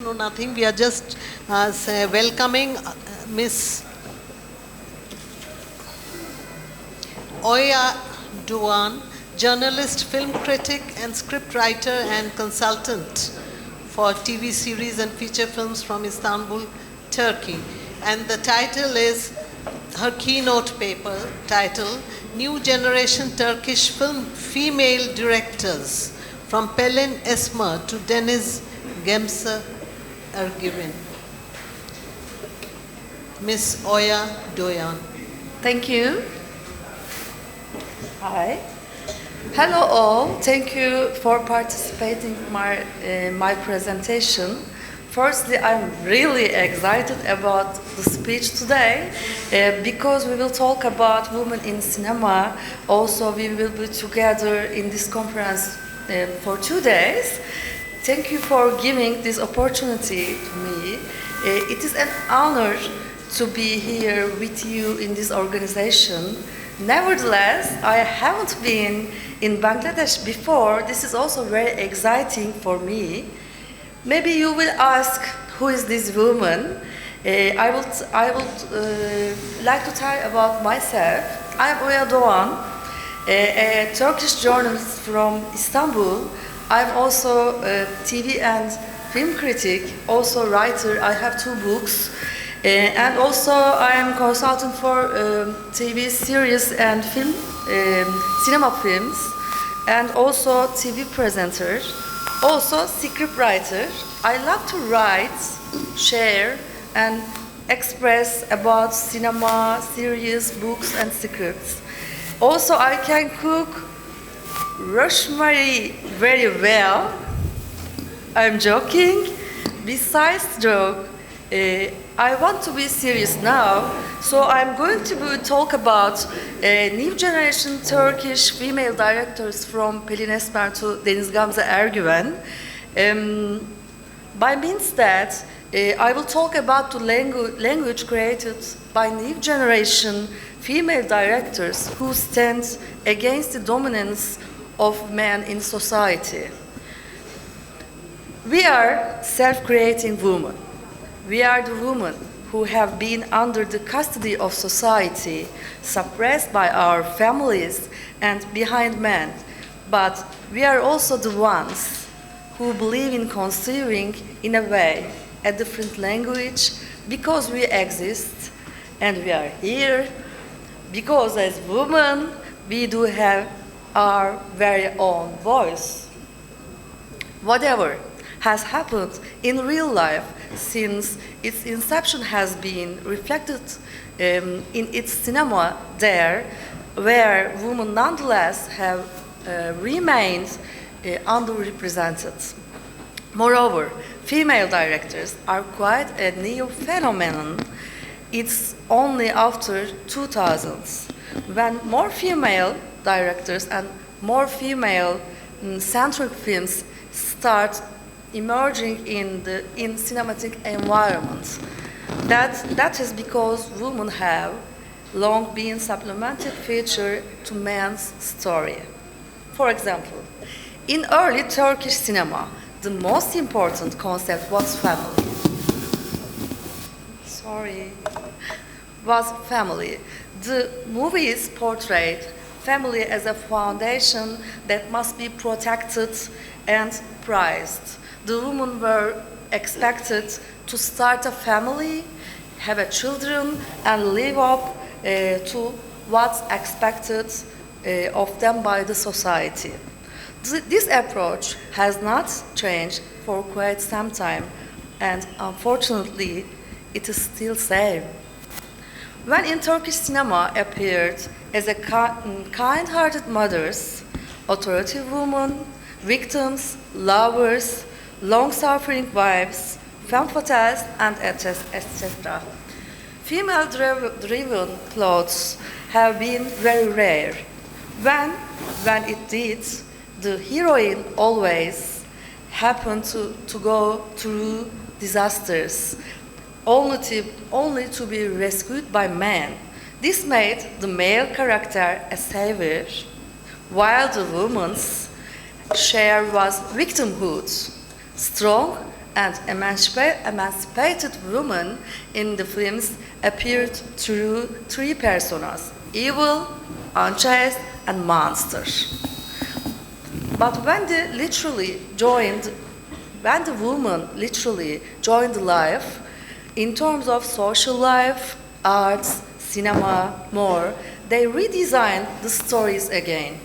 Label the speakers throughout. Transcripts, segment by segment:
Speaker 1: No, nothing. We are just welcoming Miss Oya Duan, journalist, film critic, and scriptwriter and consultant for TV series and feature films from Istanbul, Turkey. And the title is her keynote paper title, New Generation Turkish Film Female Directors, from Pelin Esmer to Deniz Gemse Ergüven. Miss Oya Doyan.
Speaker 2: Thank you. Hi. Hello all. Thank you for participating in my presentation. Firstly, I'm really excited about the speech today because we will talk about women in cinema. Also, we will be together in this conference for 2 days. Thank you for giving this opportunity to me. It is an honor to be here with you in this organization. Nevertheless, I haven't been in Bangladesh before. This is also very exciting for me. Maybe you will ask, who is this woman? I would like to tell about myself. I'm Oya Doğan, a Turkish journalist from Istanbul. I'm also a TV and film critic, also writer. I have 2 books. And also I am consultant for TV series and film, cinema films, and also TV presenter, also script writer. I love to write, share, and express about cinema, series, books, and scripts. Also, I can cook rosemary very well. I'm joking. Besides joke, I want to be serious now, so I'm going to talk about new generation Turkish female directors from Pelin Esmer to Deniz Gamze Ergüven. By means that I will talk about the language created by new generation female directors who stand against the dominance of men in society. We are self-creating women. We are the women who have been under the custody of society, suppressed by our families and behind men. But we are also the ones who believe in conceiving, in a way, a different language because we exist and we are here, because as women we do have our very own voice. Whatever has happened in real life since its inception has been reflected in its cinema there, where women nonetheless have remained underrepresented. Moreover, female directors are quite a new phenomenon. It's only after 2000s when more female directors and more female centric films start emerging in cinematic environments. That is because women have long been supplemented feature to men's story. For example, in early Turkish cinema, the most important concept was family. Was family. The movies portrayed family as a foundation that must be protected and prized. The women were expected to start a family, have children, and live up to what's expected of them by the society. This approach has not changed for quite some time, and unfortunately, it is still same. When in Turkish cinema appeared as a kind-hearted mothers, authoritative women, victims, lovers, long-suffering wives, femme fatales, and etc. Female-driven plots have been very rare. When it did, the heroine always happened to go through disasters, only to be rescued by men. This made the male character a savior, while the woman's share was victimhood, strong and emancipated women in the films appeared through three personas: evil, unchaste, and monster. But when the woman literally joined life, in terms of social life, arts, cinema, more, they redesigned the stories again.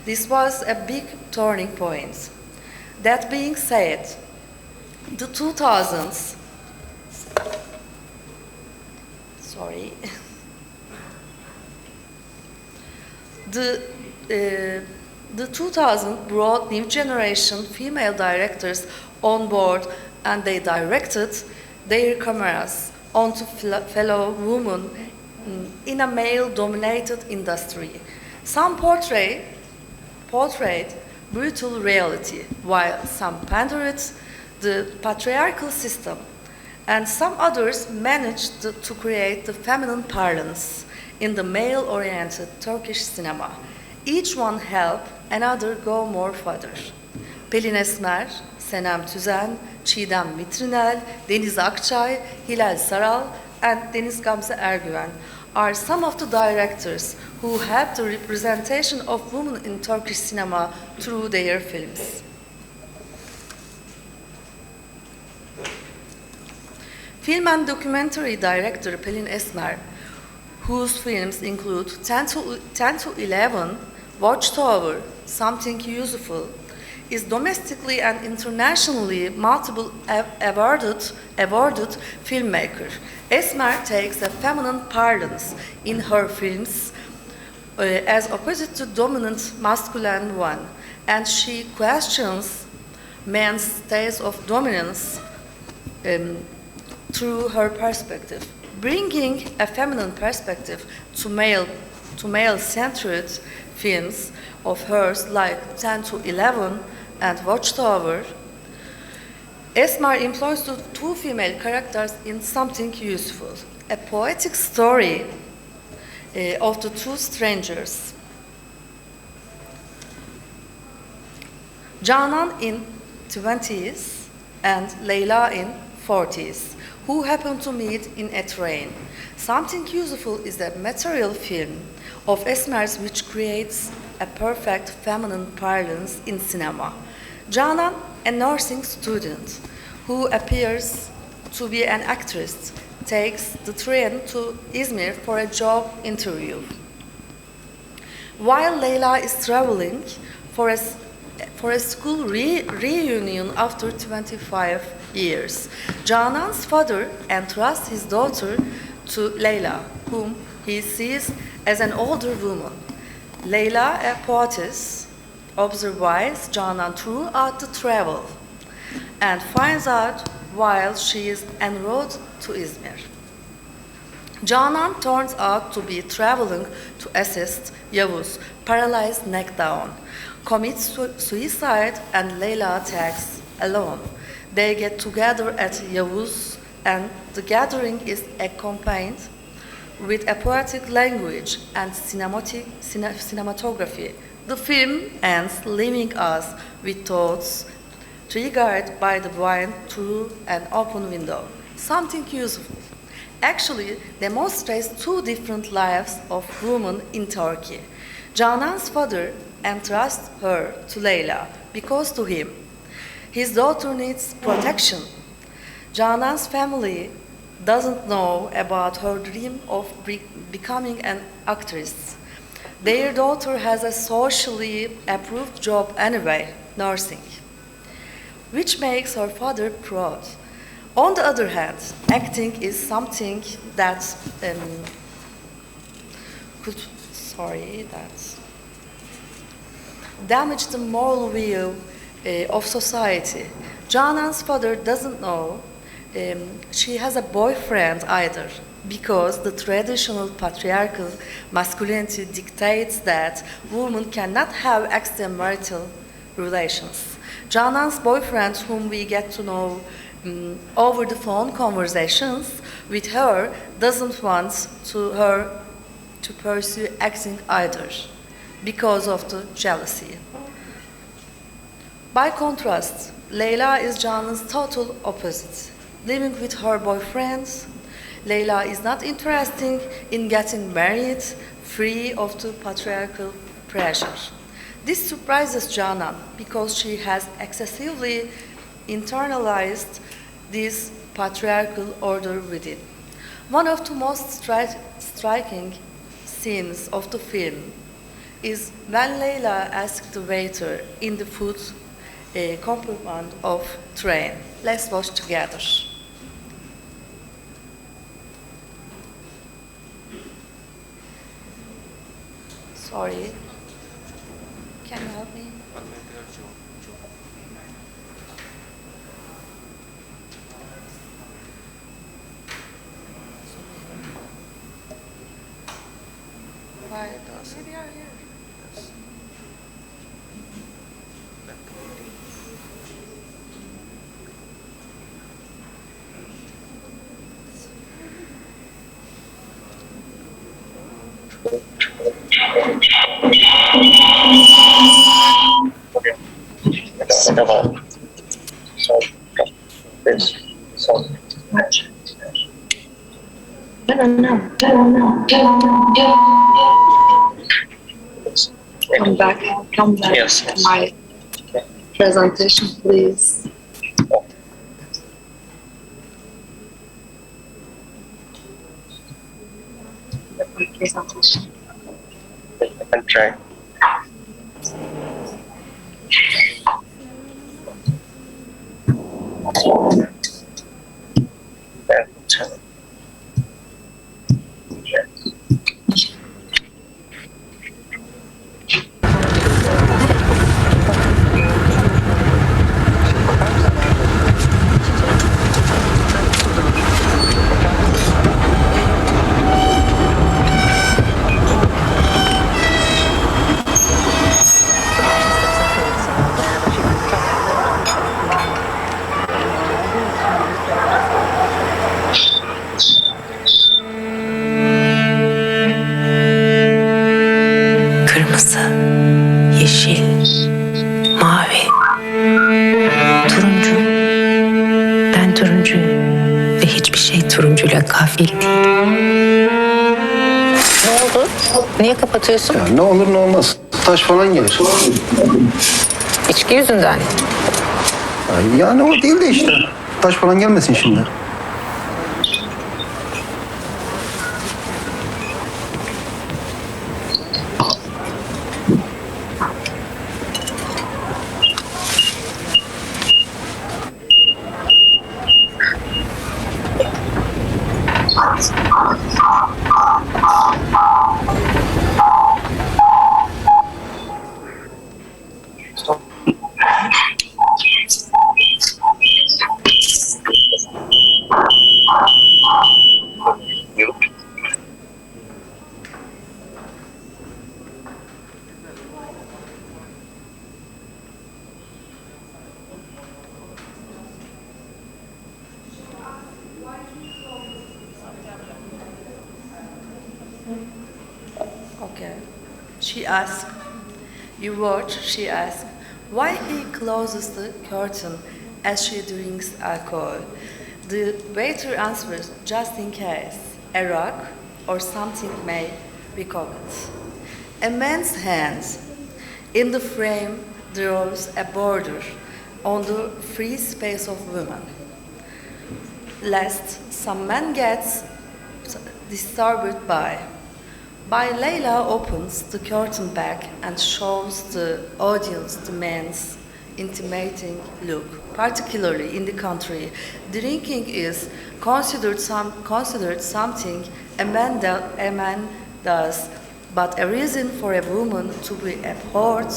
Speaker 2: This was a big turning point. That being said, the 2000s, sorry, the 2000s brought new generation female directors on board, and they directed their cameras onto fellow women in a male-dominated industry. Some portrayed brutal reality, while some pandered the patriarchal system, and some others managed to create the feminine parlance in the male-oriented Turkish cinema. Each one helped another go more further. Pelin Esmer, Senem Tüzen, Çiğdem Vitrinel, Deniz Akçay, Hilal Saral, and Deniz Gamze Ergüven are some of the directors who helped the representation of women in Turkish cinema through their films. Film and documentary director Pelin Esmer, whose films include 10 to 11, Watchtower, Something Useful, is domestically and internationally multiple awarded filmmaker. Esmer takes a feminine parlance in her films as opposite to dominant masculine one, and she questions man's state of dominance through her perspective, bringing a feminine perspective to male-centered films of hers like 10 to 11 and Watchtower. Esmer employs the two female characters in Something Useful, a poetic story of the two strangers. Canan in 20s and Leyla in 40s, who happen to meet in a train. Something Useful is a material film of Esmer's which creates a perfect feminine parlance in cinema. Canan, a nursing student who appears to be an actress, takes the train to Izmir for a job interview. While Leyla is traveling for a school reunion after 25 years, Canan's father entrusts his daughter to Leyla, whom he sees as an older woman. Leyla, a poetess, observes Canan throughout the travel and finds out while she is en route to Izmir. Canan turns out to be traveling to assist Yavuz, paralyzed neck down, commits suicide, and Leyla takes alone. They get together at Yavuz, and the gathering is accompanied with a poetic language and cinematography. The film ends leaving us with thoughts triggered by the wind through an open window. Something Useful actually demonstrates two different lives of women in Turkey. Canan's father entrusts her to Leyla because to him, his daughter needs protection. Canan's family doesn't know about her dream of becoming an actress. Their daughter has a socially approved job anyway, nursing, which makes her father proud. On the other hand, acting is something that damage the moral view of society. Canan's father doesn't know she has a boyfriend either, because the traditional patriarchal masculinity dictates that women cannot have extramarital relations. Canan's boyfriend, whom we get to know over the phone conversations with her, doesn't want her to pursue acting either, because of the jealousy. By contrast, Leyla is Canan's total opposite. Living with her boyfriends, Leyla is not interested in getting married, free of the patriarchal pressure. This surprises Canan because she has excessively internalized this patriarchal order within. One of the most striking scenes of the film is when Leyla asks the waiter in the food compartment of train. Let's watch together. Sorry. Can you help me? Why does maybe are here?
Speaker 3: Come back
Speaker 4: Yes,
Speaker 3: to
Speaker 4: yes.
Speaker 3: my presentation, please. My presentation.
Speaker 4: I'm trying.
Speaker 5: Kırmızı, yeşil, mavi, turuncu. Ben turuncuyum ve hiçbir şey turuncuyla gafil değil.
Speaker 6: Ne oldu? Niye kapatıyorsun?
Speaker 7: Ya ne olur ne olmaz. Taş falan gelir.
Speaker 6: İçki yüzünden.
Speaker 7: Yani o değil de işte. Taş falan gelmesin şimdi.
Speaker 2: Okay. She asked. You watch, she asked, why he closes the curtain as she drinks alcohol. The waiter answers, just in case, a rock or something may recover it. A man's hand in the frame draws a border on the free space of women, lest some man gets disturbed by. Leyla opens the curtain back and shows the audience the man's intimidating look. Particularly in the country, drinking is considered something a man does, but a reason for a woman to be abhorred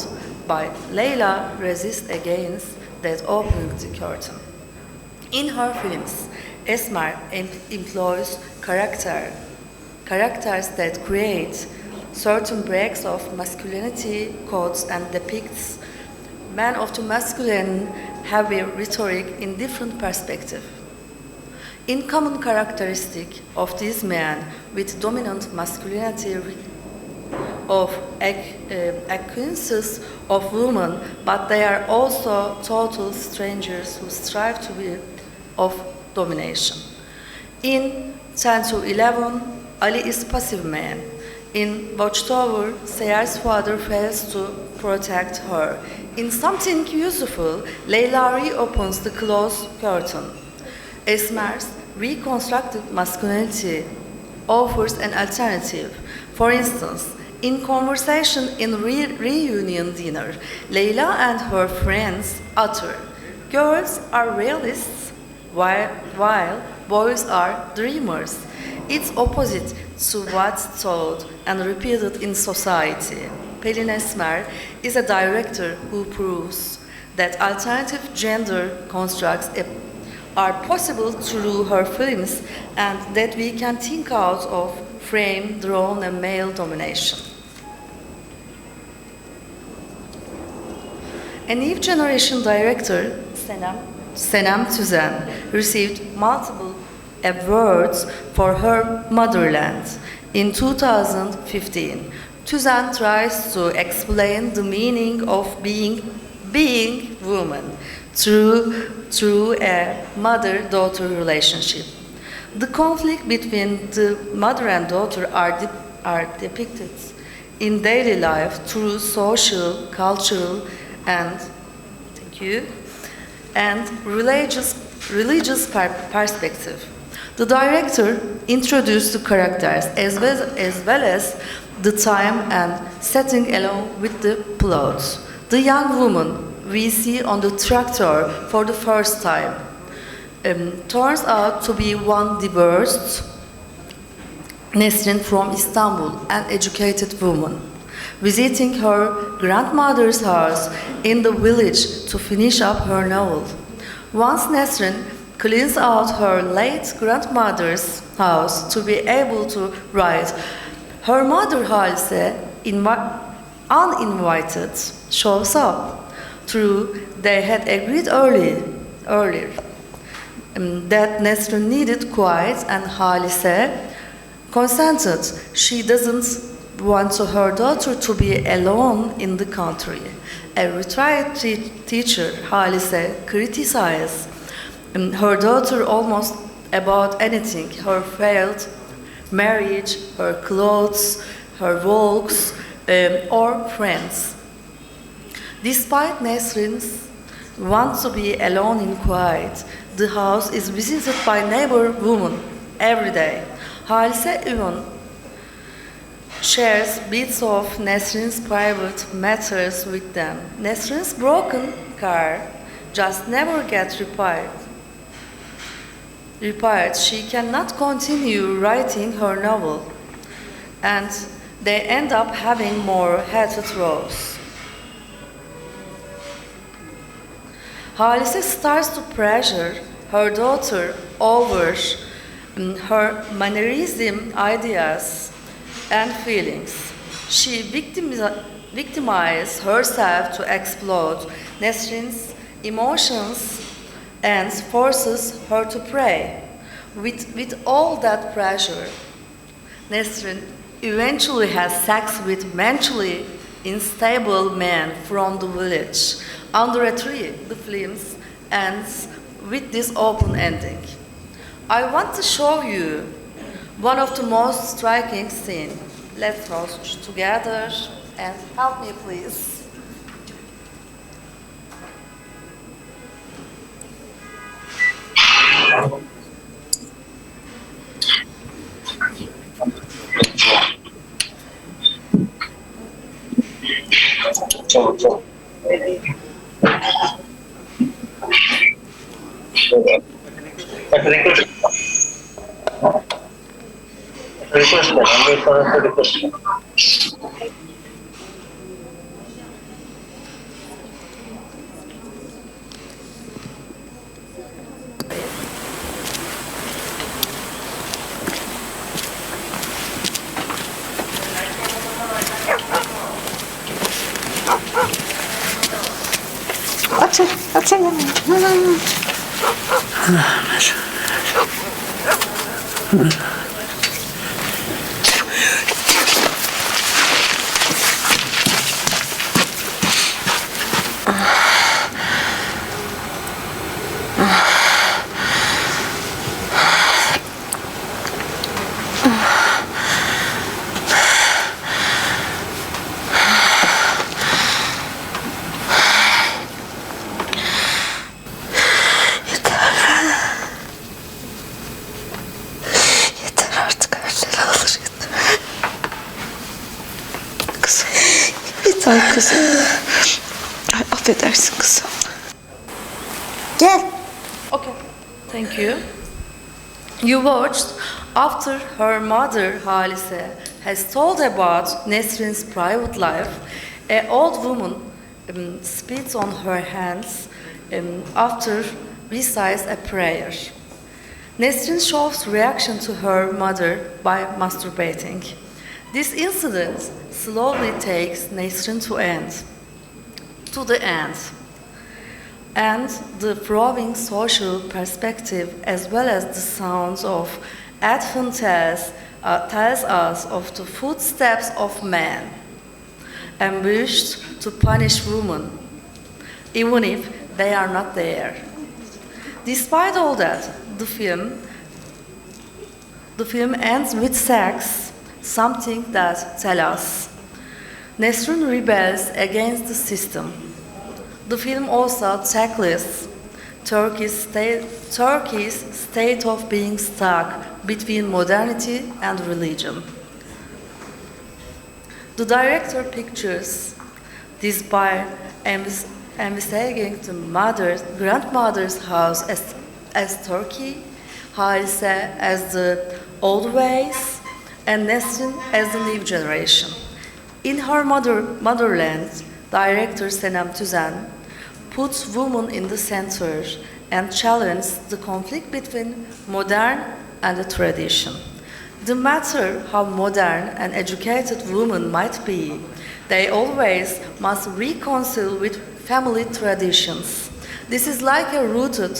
Speaker 2: by. Leyla resists against that opening the curtain. In her films, Esmer employs characters that create certain breaks of masculinity codes and depicts men of the masculine heavy rhetoric in different perspective. In common characteristic of these men with dominant masculinity of acquaintances of women, but they are also total strangers who strive to be of domination. In 10 to 11, Ali is passive man. In Watchtower, Sayer's father fails to protect her. In Something Useful, Leyla reopens the closed curtain. Esmer's reconstructed masculinity offers an alternative. For instance, in Conversation in Reunion Dinner, Leyla and her friends utter, "Girls are realists, while boys are dreamers." It's opposite to what's taught and repeated in society. Pelin Esmer is a director who proves that alternative gender constructs are possible through her films and that we can think out of frame drawn and male domination. A new generation director, Senem Tüzen, received multiple awards for her motherland. In 2015, Tüzen tries to explain the meaning of being woman through a mother-daughter relationship. The conflict between the mother and daughter are depicted in daily life through social, cultural, and religious perspective. The director introduced the characters as well as the time and setting along with the plot. The young woman we see on the tractor for the first time turns out to be one divorced Nesrin from Istanbul, an educated woman, visiting her grandmother's house in the village to finish up her novel. Once Nesrin cleans out her late grandmother's house to be able to write, her mother Halise, uninvited, shows up. True, they had agreed earlier that Nesrin needed quiet and Halise consented. She doesn't want her daughter to be alone in the country. A retired teacher, Halise, criticizes her daughter almost about anything: her failed marriage, her clothes, her walks, or friends. Despite Nesrin's want to be alone in quiet, the house is visited by neighbor women every day. Halise even shares bits of Nesrin's private matters with them. Nesrin's broken car just never gets repaired. She cannot continue writing her novel, and they end up having more heated rows. Halise starts to pressure her daughter over her mannerism, ideas, and feelings. She victimizes herself to explode Nesrin's emotions and forces her to pray. With all that pressure, Nesrin eventually has sex with mentally unstable man from the village under a tree. The film ends with this open ending. I want to show you one of the most striking scenes. Let's watch together and help me, please.
Speaker 8: Ay kızım. Ay affedersin kızım.
Speaker 9: Gel.
Speaker 2: Okay, thank you. You watched after her mother Halise has told about Nesrin's private life. An old woman spits on her hands after recites a prayer. Nesrin shows reaction to her mother by masturbating. This incident slowly takes Nesrin to the end. And the growing social perspective, as well as the sounds of Advent tells us of the footsteps of man, ambushed to punish women, even if they are not there. Despite all that, the film ends with sex, something that tells us Nesrin rebels against the system. The film also tackles Turkey's state of being stuck between modernity and religion. The director pictures this by envisaging the grandmother's house as Turkey, Halise as the old ways, and Nesrin as the new generation. In her motherland, director Senem Tüzen puts women in the center and challenges the conflict between modern and the tradition. No matter how modern and educated women might be, they always must reconcile with family traditions. This is like a rooted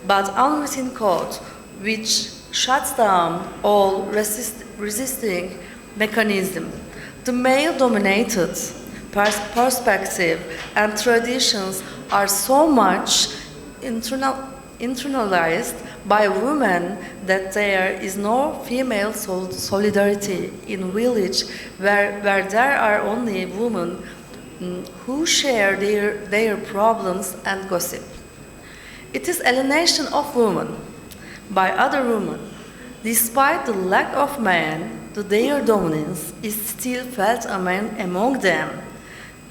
Speaker 2: but unwritten code which shuts down all resisting mechanism. The male-dominated perspective and traditions are so much internalized by women that there is no female solidarity in village where there are only women who share their problems and gossip. It is alienation of women by other women. Despite the lack of men, their dominance is still felt among them.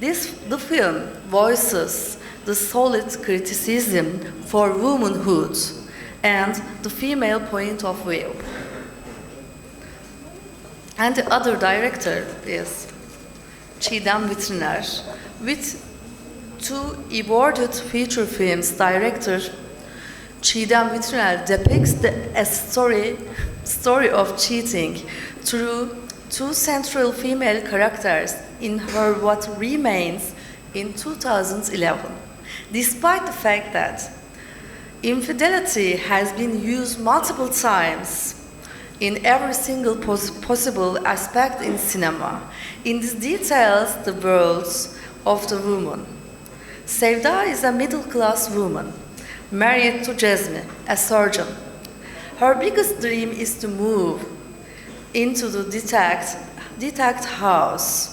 Speaker 2: The film voices the solid criticism for womanhood and the female point of view. And the other director is Çiğdem Vitriner. With two awarded feature films, director Çiğdem Vitriner depicts a story of cheating through two central female characters in her What Remains in 2011. Despite the fact that infidelity has been used multiple times in every single possible aspect in cinema, in this details the worlds of the woman. Sevda is a middle-class woman, married to Cezmi, a surgeon. Her biggest dream is to move into the detached house,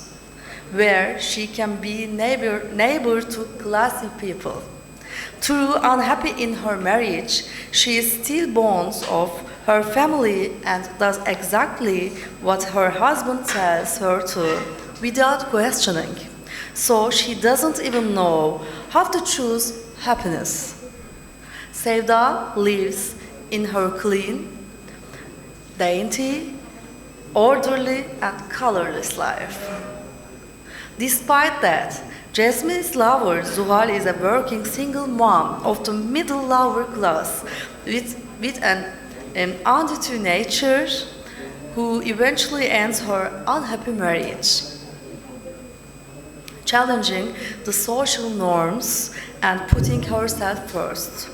Speaker 2: where she can be neighbor to classy people. Though unhappy in her marriage, she still bonds of her family and does exactly what her husband tells her to, without questioning. So she doesn't even know how to choose happiness. Sevda lives in her clean, dainty, orderly and colorless life. Despite that, Jasmine's lover, Zuhal, is a working single mom of the middle lower class with an undeterred nature who eventually ends her unhappy marriage, challenging the social norms and putting herself first.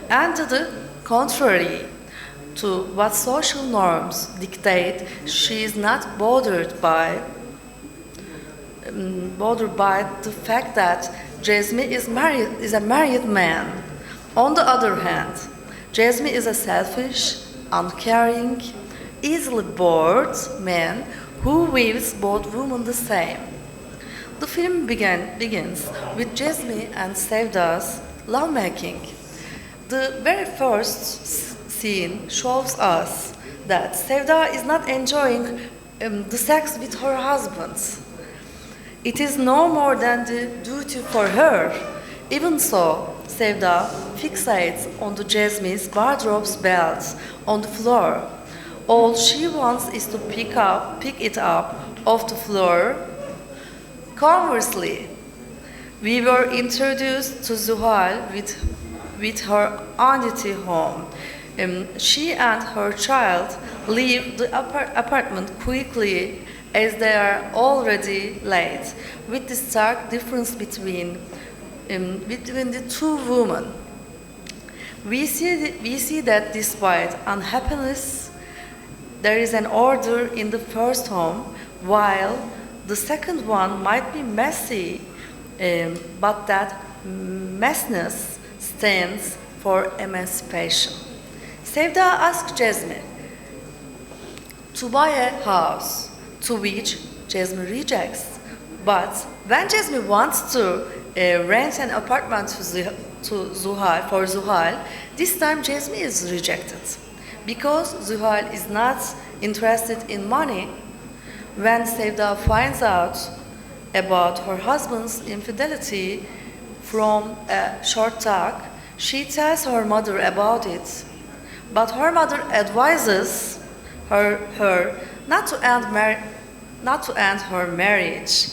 Speaker 2: And to the contrary to what social norms dictate, she is not bothered by the fact that Cezmi is a married man. On the other hand, Cezmi is a selfish, uncaring, easily bored man who views both women the same. The film begins with Cezmi and Sevda's lovemaking. The very first scene shows us that Sevda is not enjoying the sex with her husband. It is no more than the duty for her. Even so, Sevda fixates on the Jasmine's wardrobe's belt on the floor. All she wants is to pick it up off the floor. Conversely, we were introduced to Zuhal with her Aniti home. She and her child leave the apartment quickly as they are already late, with the stark difference between the two women. We see that despite unhappiness, there is an order in the first home, while the second one might be messy, but that messiness stands for emancipation. Sevda asks Jasmine to buy a house, to which Jasmine rejects. But when Jasmine wants to rent an apartment to Zuhal, this time Jasmine is rejected. Because Zuhal is not interested in money, when Sevda finds out about her husband's infidelity from a short talk, she tells her mother about it. But her mother advises her not to end her marriage,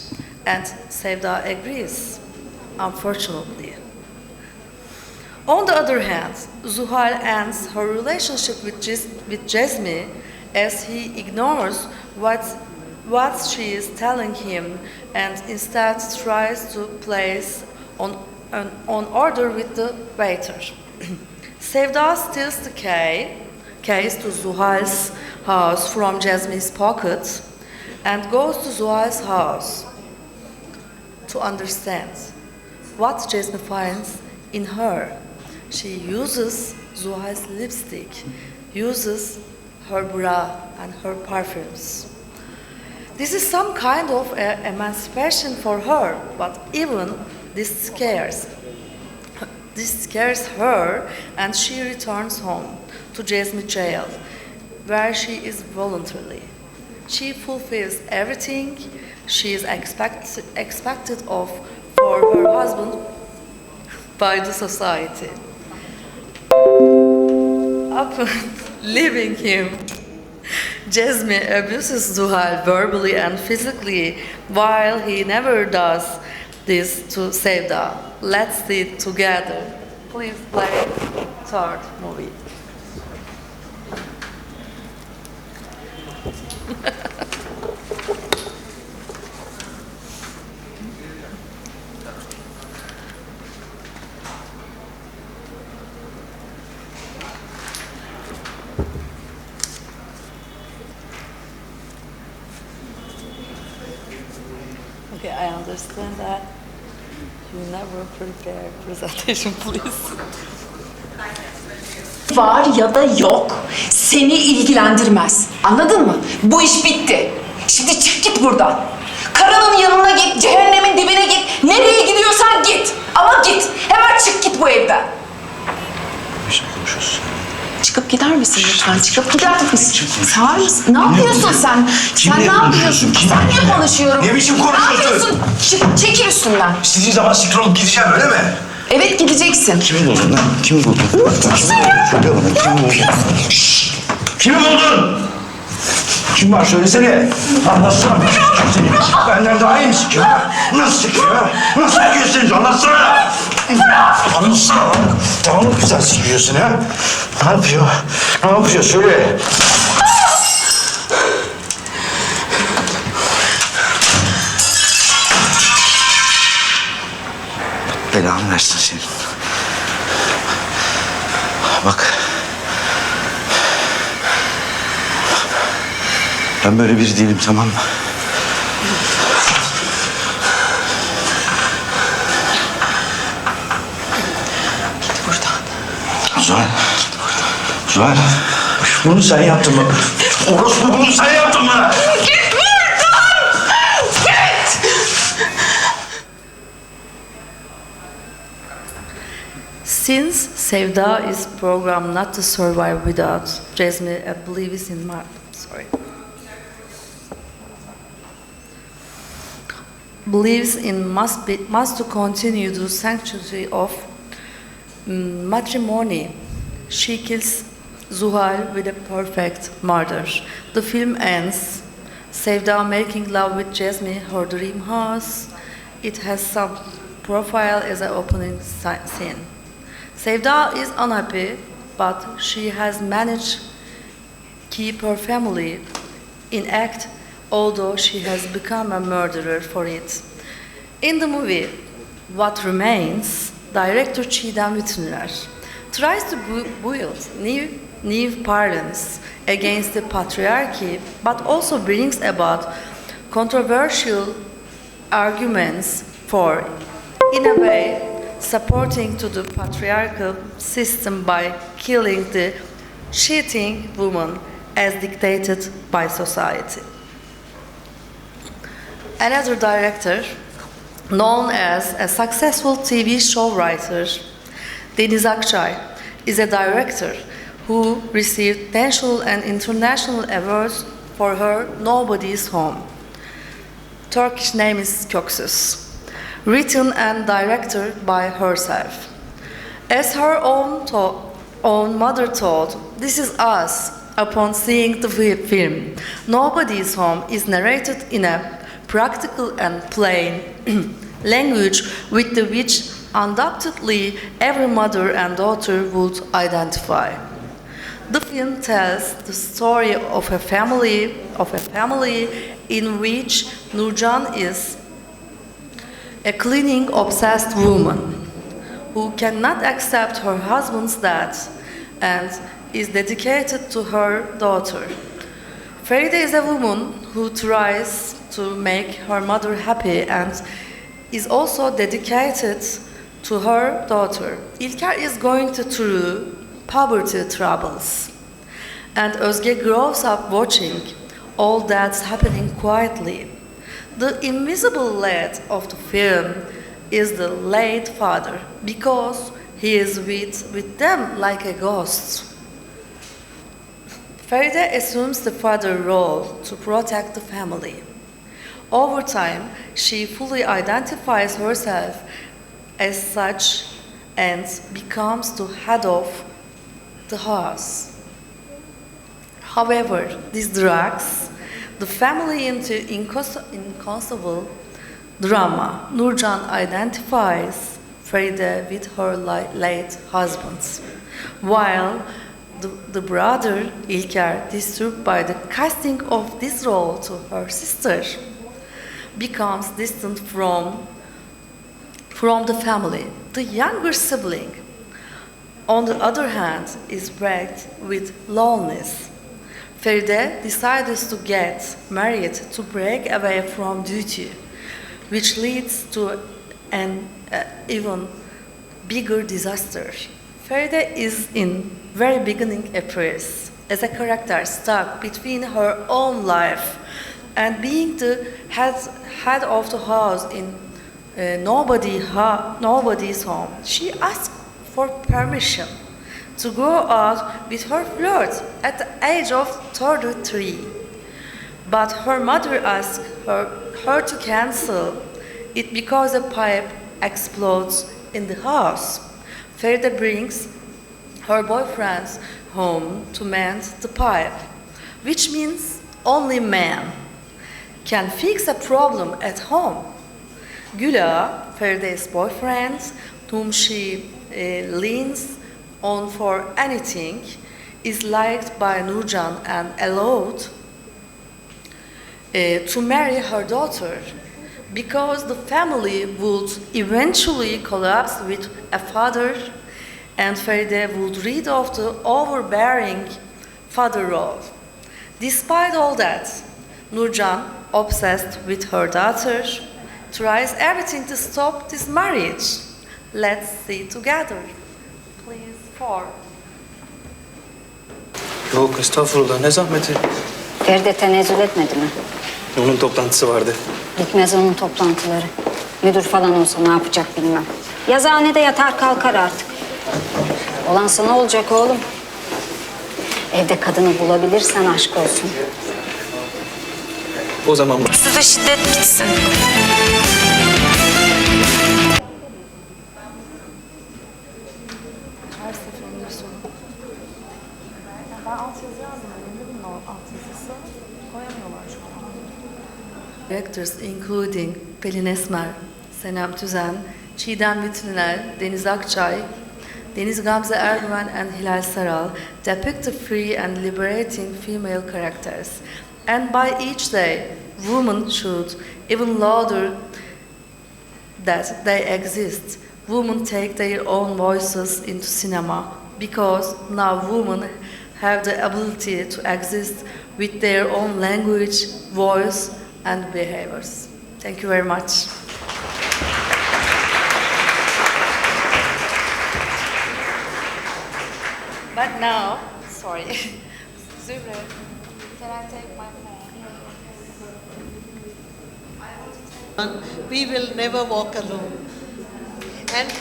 Speaker 2: and Sevda agrees, unfortunately. On the other hand, Zuhal ends her relationship with Jasmine as he ignores what she is telling him and instead tries to place on order with the waiter. Sevda steals the case to Zuhal's house from Jasmine's pocket and goes to Zuhal's house to understand what Jasmine finds in her. She uses Zuhal's lipstick, uses her bra and her perfumes. This is some kind of emancipation for her, but even this scares her, and she returns home to Jasmine jail, where she is voluntarily. She fulfills everything she is expected of for her husband by the society. Upon leaving him, Jasmine abuses Zuhal verbally and physically, while he never does this to Sevda. Let's see it together. Please play third movie. Okay, I understand that you never prepare presentation, please.
Speaker 10: Var ya da yok, seni ilgilendirmez. Anladın mı? Bu iş bitti. Şimdi çık git buradan. Karının yanına git, cehennemin dibine git. Nereye gidiyorsan git. Ama git. Hemen çık git bu evden.
Speaker 7: Bir şey konuşuyoruz.
Speaker 10: Çıkıp gider misin lütfen? Çıkıp gider misin? Sağır mısın? Ne yapıyorsun sen? Sen ne yapıyorsun? Senle konuşuyorum.
Speaker 7: Ne biçim konuşuyorsun?
Speaker 10: Ne yapıyorsun? Çık, çekil üstümden.
Speaker 7: İstediğin zaman siktir olup gideceğim öyle mi?
Speaker 10: Evet gideceksin.
Speaker 7: Kimi buldun lan? Kimi buldun? Söyle bana kimi buldun? Şşş! Kimi buldun? Kim var söylesene. Anlatsana. Benden daha iyi mi sikiyor ha? Nasıl sikiyor ha? Nasıl sikiyorsunuz? Anlatsana. Anlatsana. Tamam mı güzel sikiyorsun ha? Ne yapıyor? Ne yapıyor? Söyle. Belanı versin senin. Bak. Ben böyle biri değilim, tamam mı?
Speaker 10: Git buradan.
Speaker 7: Zuhal. Zuhal. Bunu sen yaptın mı? Orospu bunu sen yaptın mı?
Speaker 10: Git buradan! Git!
Speaker 2: Since Sevda is programmed not to survive without Jasmine believes in believes in must to continue the sanctity of matrimony. She kills Zuhal with a perfect murder. The film ends. Sevda making love with Jasmine, her dream house. It has some profile as an opening scene. Sevda is unhappy, but she has managed keep her family intact, although she has become a murderer for it. In the movie, What Remains, director Çiğdem Bütünler tries to build new parents against the patriarchy, but also brings about controversial arguments for, in a way, supporting to the patriarchal system by killing the cheating woman as dictated by society. Another director, known as a successful TV show writer, Deniz Akçay, is a director who received national and international awards for her Nobody's Home. Turkish name is Köksüz. Written and directed by herself. As her own mother told, "This is us." Upon seeing the film, Nobody's Home is narrated in a practical and plain language with which undoubtedly every mother and daughter would identify. The film tells the story of a family in which Nurcan is a cleaning-obsessed woman who cannot accept her husband's death and is dedicated to her daughter. Feride is a woman who tries to make her mother happy and is also dedicated to her daughter. İlker is going through poverty troubles, and Özge grows up watching all that's happening quietly. The invisible lead of the film is the late father, because he is with them like a ghost. Feride assumes the father role to protect the family. Over time, she fully identifies herself as such and becomes the head of the house. However, this drags the family into inconceivable drama. Nurcan identifies Feride with her late husband, while the brother İlker, disturbed by the casting of this role to her sister, becomes distant from the family. The younger sibling, on the other hand, is racked with loneliness. Feride decides to get married to break away from duty, which leads to an even bigger disaster. Feride is in very beginning appears as a character stuck between her own life and being the head of the house in nobody's home. She asks for permission to go out with her flirt at the age of 33. But her mother asks her to cancel it because a pipe explodes in the house. Feride brings her boyfriend home to mend the pipe, which means only man can fix a problem at home. Güla, Feride's boyfriend, whom she leans on for anything, is liked by Nurcan and allowed to marry her daughter because the family would eventually collapse with a father and Feride would rid of the overbearing father role. Despite all that, Nurcan, obsessed with her daughter, tries everything to stop this marriage. Let's see together. Please, 4.
Speaker 11: Yok estağfurullah, ne zahmeti?
Speaker 9: Feride tenezzül etmedi mi?
Speaker 11: Onun toplantısı vardı.
Speaker 9: Bitmez onun toplantıları. Müdür falan olsa ne yapacak bilmem. Yazıhanede yatar kalkar artık. Olan sana olacak oğlum. Evde kadını bulabilirsen aşk olsun.
Speaker 11: O zaman
Speaker 8: Üst şiddet bitsin.
Speaker 2: Her seferinde sorun. Ben alt yazı yazdım. Anladın mı o alt yazısı? Koyamıyorlar şu an. Directors including Pelin Esmer, Senem Tüzen, Çiğdem Vitriner, Deniz Akçay, Deniz Gamze Ergüven and Hilal Saral depict the free and liberating female characters. And by each day, women should even louder that they exist. Women take their own voices into cinema because now women have the ability to exist with their own language, voice, and behaviors. Thank you very much. But now, sorry, Zühre, can I take my phone?
Speaker 1: We will never walk alone. And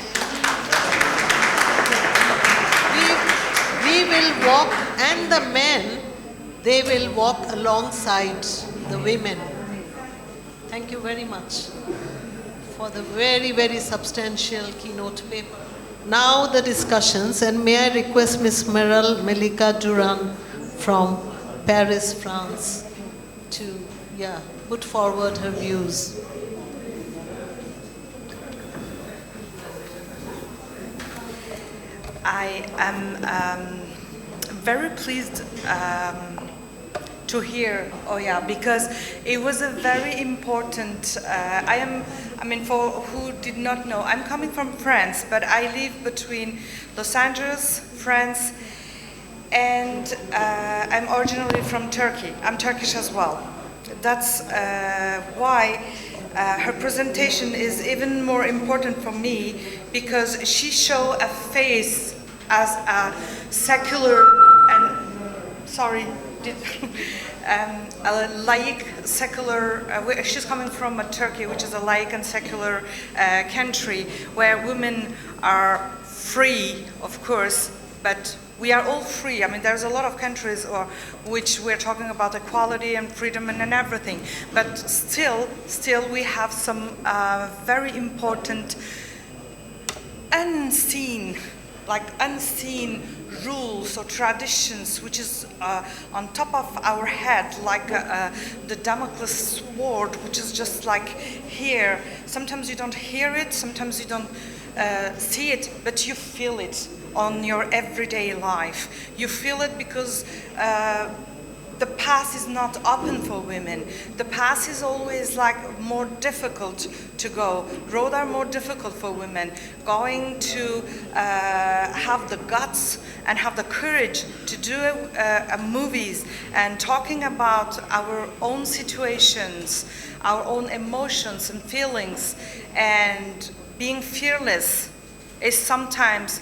Speaker 1: we will walk, and the men, they will walk alongside the women. Thank you very much for the very, very substantial keynote paper. Now the discussions, and may I request Ms. Meral Melika Duran from Paris, France, to put forward her views.
Speaker 12: I am very pleased to hear Oya, because it was a very important, for who did not know, I'm coming from France, but I live between Los Angeles, France, and I'm originally from Turkey. I'm Turkish as well. That's why her presentation is even more important for me, because she showed a face as a secular and, a laïc, secular, she's coming from Turkey, which is a laïc and secular country, where women are free, of course, but we are all free. I mean, there's a lot of countries which we're talking about equality and freedom and everything, but still we have some very important unseen rules or traditions which is on top of our head, like the Damocles sword, which is just like here. Sometimes you don't hear it, sometimes you don't see it, but you feel it on your everyday life. You feel it because the path is not open for women. The path is always like more difficult to go. Roads are more difficult for women. Going to have the guts and have the courage to do movies and talking about our own situations, our own emotions and feelings, and being fearless is sometimes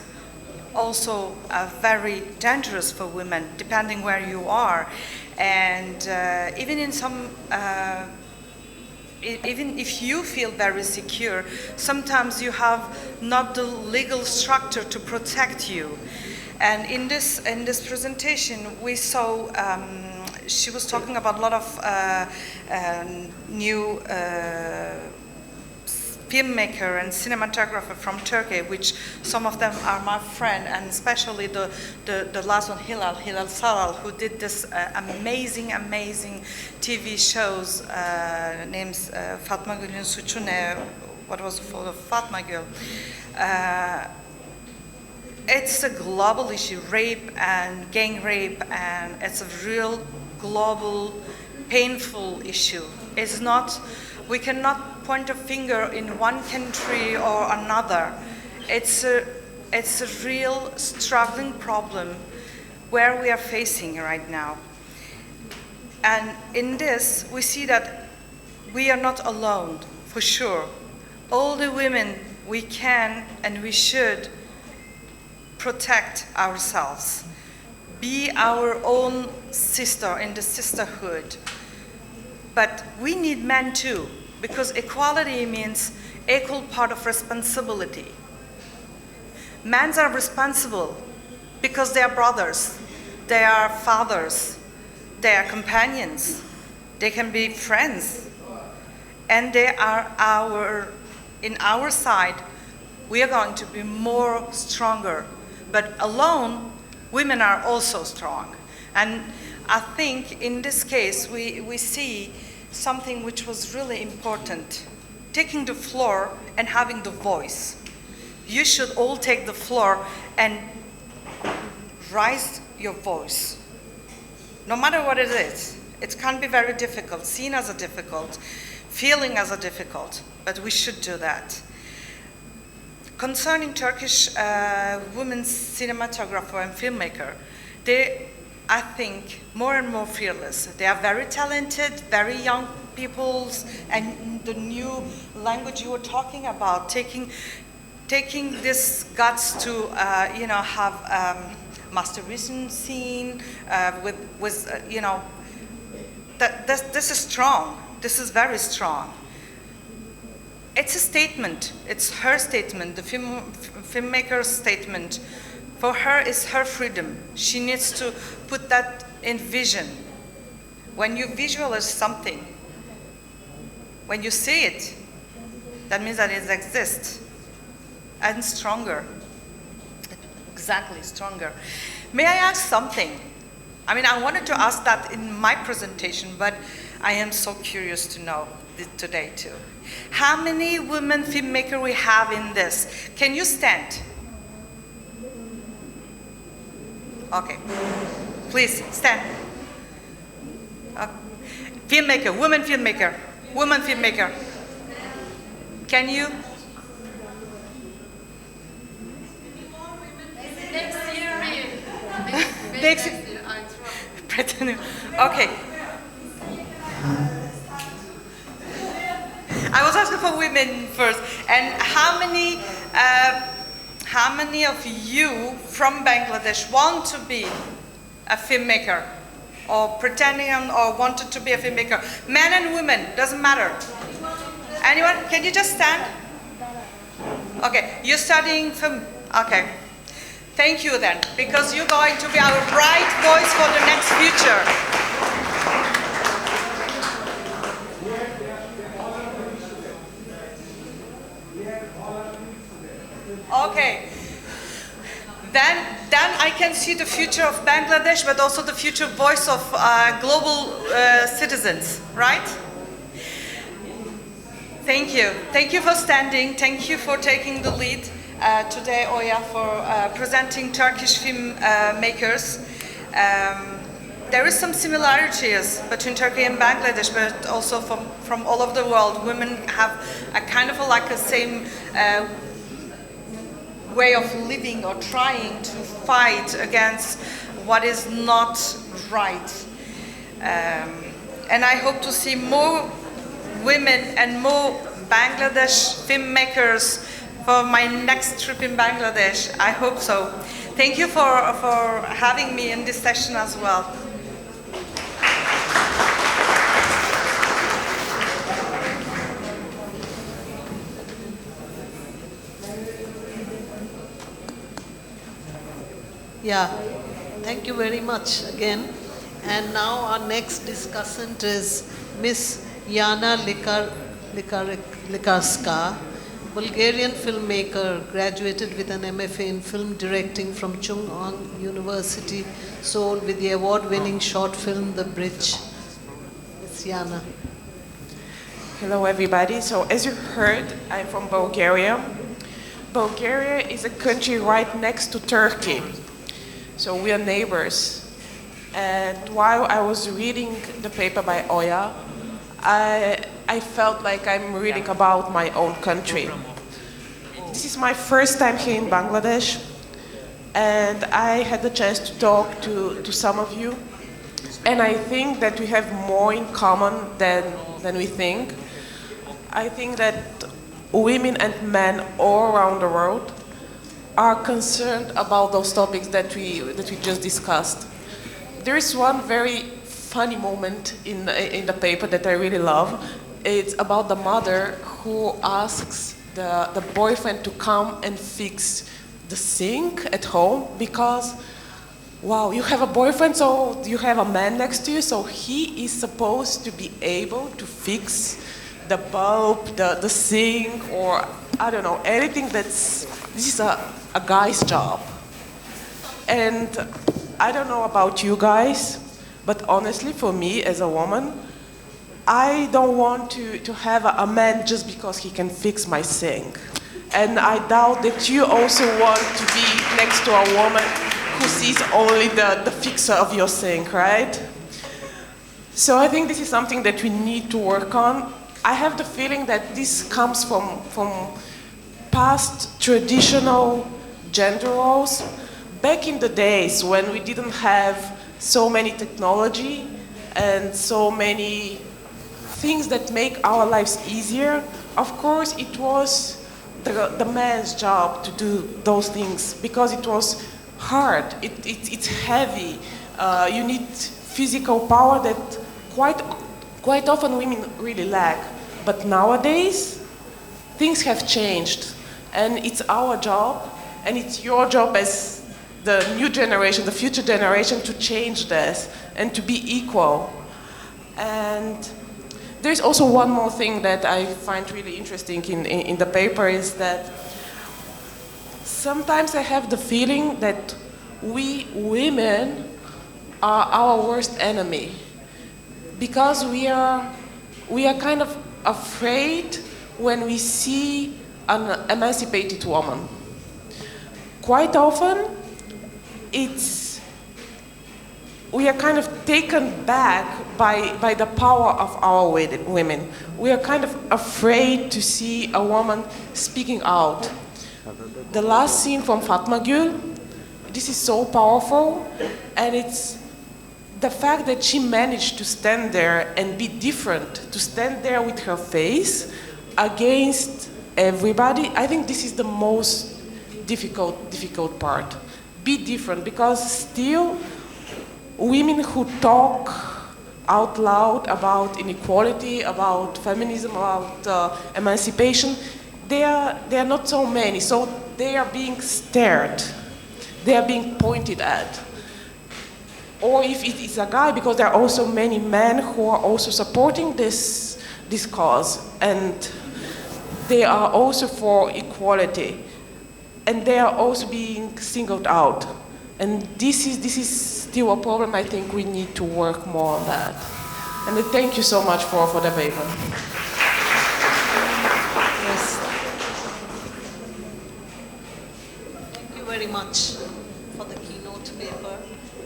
Speaker 12: also very dangerous for women, depending where you are. And even in some, even if you feel very secure, sometimes you have not the legal structure to protect you. And in this presentation, we saw she was talking about a lot of new filmmaker and cinematographer from Turkey, which some of them are my friend, and especially the last one, Hilal Saral, who did this amazing TV shows, names Fatma Gül'ün Suçu Ne, what was it for, Fatma Gül. It's a global issue, rape and gang rape, and it's a real global, painful issue. It's not, we cannot point a finger in one country or another. It's a real struggling problem where we are facing right now. And in this, we see that we are not alone, for sure. All the women, we can and we should protect ourselves. Be our own sister in the sisterhood. But we need men too, because equality means equal part of responsibility. Men are responsible because they are brothers, they are fathers, they are companions, they can be friends, and they are in our side. We are going to be more stronger, but alone, women are also strong. And I think in this case, we see something which was really important, taking the floor and having the voice. You should all take the floor and raise your voice, no matter what it is. It can be very difficult, seen as a difficult, feeling as a difficult, but we should do that. Concerning Turkish women cinematographer and filmmaker, they, I think, more and more fearless. They are very talented, very young people, and the new language you were talking about, taking this guts to have masturbation scene with this is strong. This is very strong. It's a statement. It's her statement, the filmmaker's statement. For her, it's her freedom. She needs to put that in vision. When you visualize something, when you see it, that means that it exists. And stronger. Exactly, stronger. May I ask something? I mean, I wanted to ask that in my presentation, but I am so curious to know today too. How many women filmmakers we have in this? Can you stand? Okay, please stand. Filmmaker, woman filmmaker. Can you? Next year. Okay. I was asking for women first. And how many of you from Bangladesh want to be a filmmaker, or pretending or wanted to be a filmmaker? Men and women, doesn't matter. Anyone? Can you just stand? Okay, you're studying film. Okay. Thank you then, because you're going to be our bright voice for the next future. Okay. Then I can see the future of Bangladesh, but also the future voice of global citizens, right? Thank you. Thank you for standing. Thank you for taking the lead. Today, Oya, for presenting Turkish filmmakers. There is some similarities between Turkey and Bangladesh, but also from all over the world. Women have a kind of like a same way of living or trying to fight against what is not right. And I hope to see more women and more Bangladesh filmmakers for my next trip in Bangladesh. I hope so. Thank you for having me in this session as well.
Speaker 1: Yeah, thank you very much again. And now our next discussant is Miss Yana Likarska, Bulgarian filmmaker, graduated with an MFA in film directing from Chung-On University, Seoul, with the award-winning short film The Bridge. It's Yana.
Speaker 13: Hello everybody. So as you heard, I'm from Bulgaria. Bulgaria is a country right next to Turkey. So we are neighbors. And while I was reading the paper by Oya, I felt like I'm reading about my own country. This is my first time here in Bangladesh, and I had the chance to talk to some of you, and I think that we have more in common than we think. I think that women and men all around the world are concerned about those topics that we just discussed. There is one very funny moment in the paper that I really love. It's about the mother who asks the boyfriend to come and fix the sink at home because wow, you have a boyfriend, so you have a man next to you, so he is supposed to be able to fix the bulb, the sink, or I don't know, anything this is a guy's job. And I don't know about you guys, but honestly, for me as a woman, I don't want to have a man just because he can fix my sink. And I doubt that you also want to be next to a woman who sees only the fixer of your sink, right? So I think this is something that we need to work on. I have the feeling that this comes from past traditional gender roles. Back in the days when we didn't have so many technology and so many things that make our lives easier, of course it was the man's job to do those things because it was hard, it's heavy. You need physical power that quite often women really lack. But nowadays, things have changed, and it's our job, and it's your job as the new generation, the future generation, to change this and to be equal. And there's also one more thing that I find really interesting in the paper is that sometimes I have the feeling that we women are our worst enemy because we are kind of afraid when we see an emancipated woman. Quite often, we are kind of taken back by the power of our women. We are kind of afraid to see a woman speaking out. The last scene from Fatma Gül, this is so powerful, and it's the fact that she managed to stand there and be different, to stand there with her face against everybody. I think this is the most difficult part. Be different, because still women who talk out loud about inequality, about feminism, about emancipation, they are not so many. So they are being stared, they are being pointed at. Or if it is a guy, because there are also many men who are also supporting this cause, and they are also for equality, and they are also being singled out. And this is still a problem. I think we need to work more on that. And thank you so much for the paper.
Speaker 1: Yes. Thank you very much for the keynote paper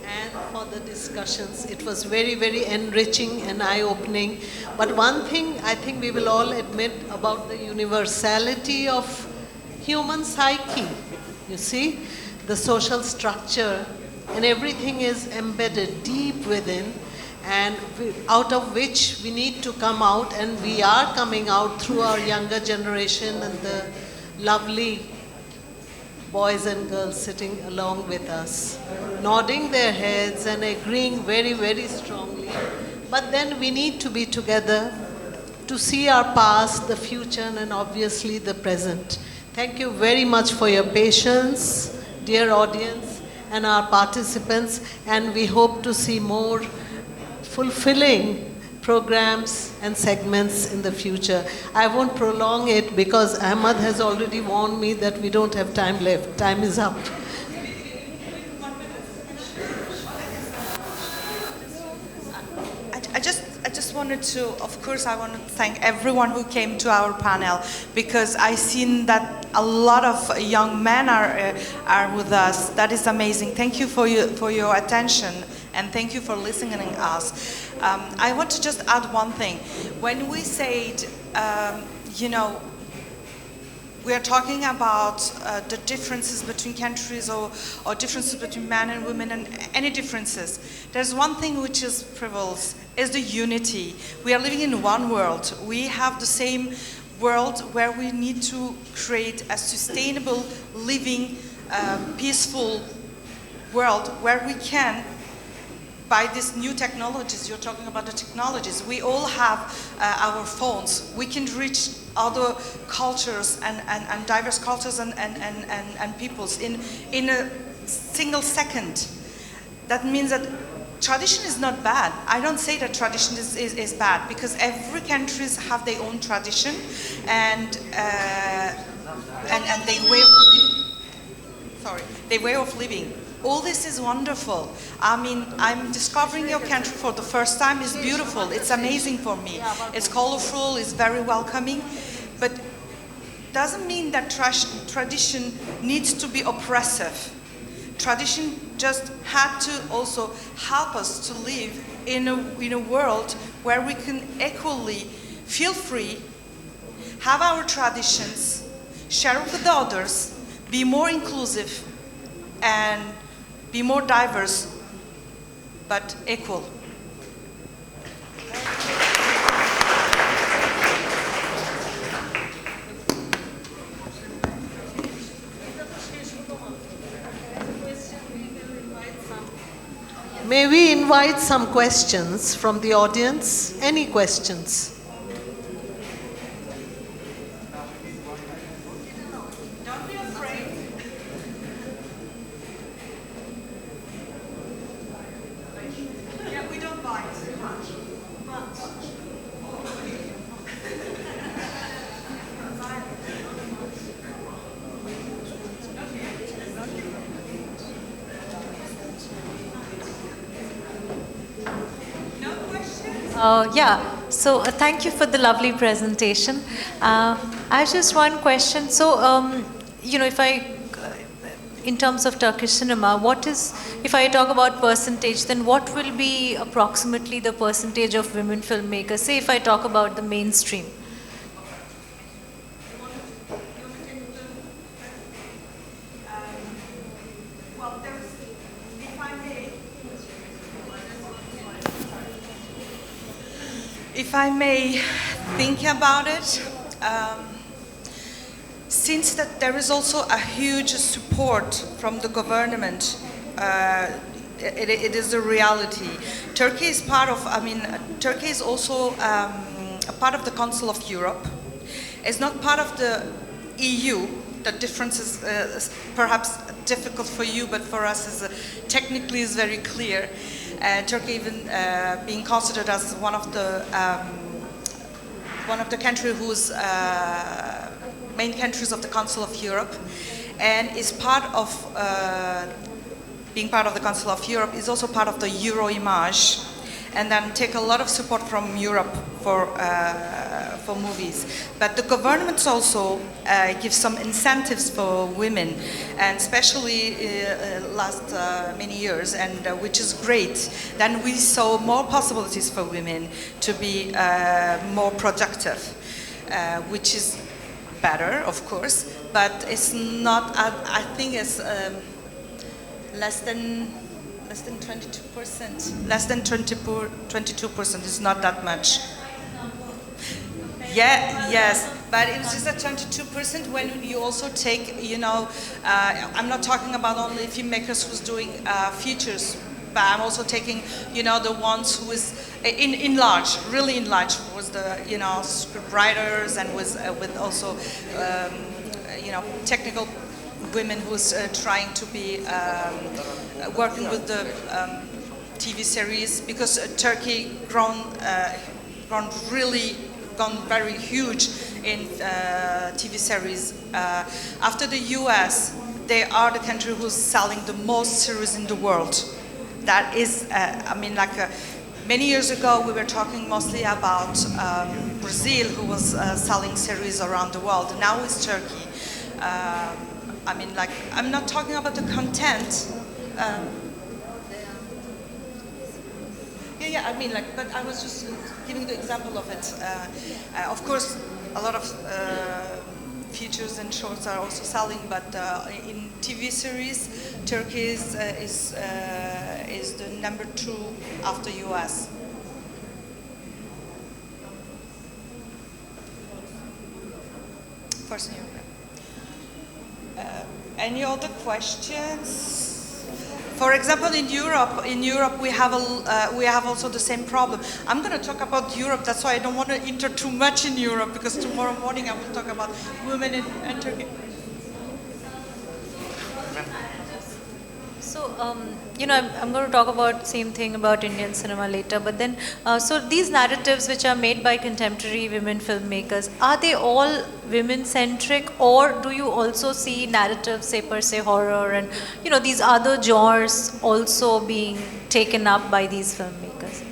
Speaker 1: and for the discussions. It was very, very enriching and eye-opening. But one thing I think we will all admit about the universality of human psyche, you see, the social structure and everything is embedded deep within, and out of which we need to come out, and we are coming out through our younger generation and the lovely boys and girls sitting along with us, nodding their heads and agreeing very, very strongly. But then we need to be together to see our past, the future, and obviously the present. Thank you very much for your patience, dear audience and our participants, and we hope to see more fulfilling programs and segments in the future. I won't prolong it because Ahmad has already warned me that we don't have time left. Time is up.
Speaker 12: I just wanted to, of course, I want to thank everyone who came to our panel, because I've seen that a lot of young men are with us. That is amazing. Thank you for your attention, and thank you for listening to us. I want to just add one thing. When we said, we are talking about the differences between countries or differences between men and women and any differences. There's one thing which is prevails, is the unity. We are living in one world. We have the same world where we need to create a sustainable, living, peaceful world where we can, by these new technologies, you're talking about the technologies, we all have our phones. We can reach other cultures and diverse cultures and peoples in a single second. that means that tradition is not bad. I don't say that tradition is bad, because every countries have their own tradition and their way of living. Their way of living. All this is wonderful. I mean, I'm discovering your country for the first time. It's beautiful. It's amazing for me. It's colorful. It's very welcoming. But doesn't mean that tradition needs to be oppressive. Tradition just had to also help us to live in a world where we can equally feel free, have our traditions, share with the others, be more inclusive, and be more diverse, but equal.
Speaker 1: May we invite some questions from the audience? Any questions?
Speaker 12: Don't be afraid. Yeah, we don't bite too much.
Speaker 14: So thank you for the lovely presentation. I have just one question. So, in terms of Turkish cinema, if I talk about percentage, then what will be approximately the percentage of women filmmakers? Say if I talk about the mainstream.
Speaker 12: If I may think about it, since that there is also a huge support from the government, it is a reality. Turkey is Turkey is also a part of the Council of Europe. It's not part of the EU. The difference is perhaps difficult for you, but for us technically is very clear. Turkey even being considered as one of the countries who's main countries of the Council of Europe, and is part of being part of the Council of Europe is also part of the Euroimage, and then take a lot of support from Europe for movies. But the governments also give some incentives for women, and especially last many years, and which is great. Then we saw more possibilities for women to be more productive, which is better, of course, but it's not. I think it's less than 22%. Less than 22% is not that much. Yeah, yes, but it's just a 22% when you also take, I'm not talking about only filmmakers who's doing features, but I'm also taking, the ones who is in large, really in large, was the, script writers, and with also, technical women who's trying to be working with the TV series, because Turkey gone very huge in TV series. After the US, they are the country who's selling the most series in the world. That is, many years ago we were talking mostly about Brazil, who was selling series around the world. Now it's Turkey. I'm not talking about the content. But I was just giving the example of it. Of course, a lot of features and shorts are also selling, but in TV series, Turkey is the number 2 after US. First in Europe. Any other questions? For example, in Europe we have also the same problem. I'm going to talk about Europe. That's why I don't want to enter too much in Europe, because tomorrow morning I will talk about women in Turkey.
Speaker 14: So I'm going to talk about same thing about Indian cinema later, but then, so these narratives which are made by contemporary women filmmakers, are they all women-centric, or do you also see narratives, say per se horror and, these other genres also being taken up by these filmmakers?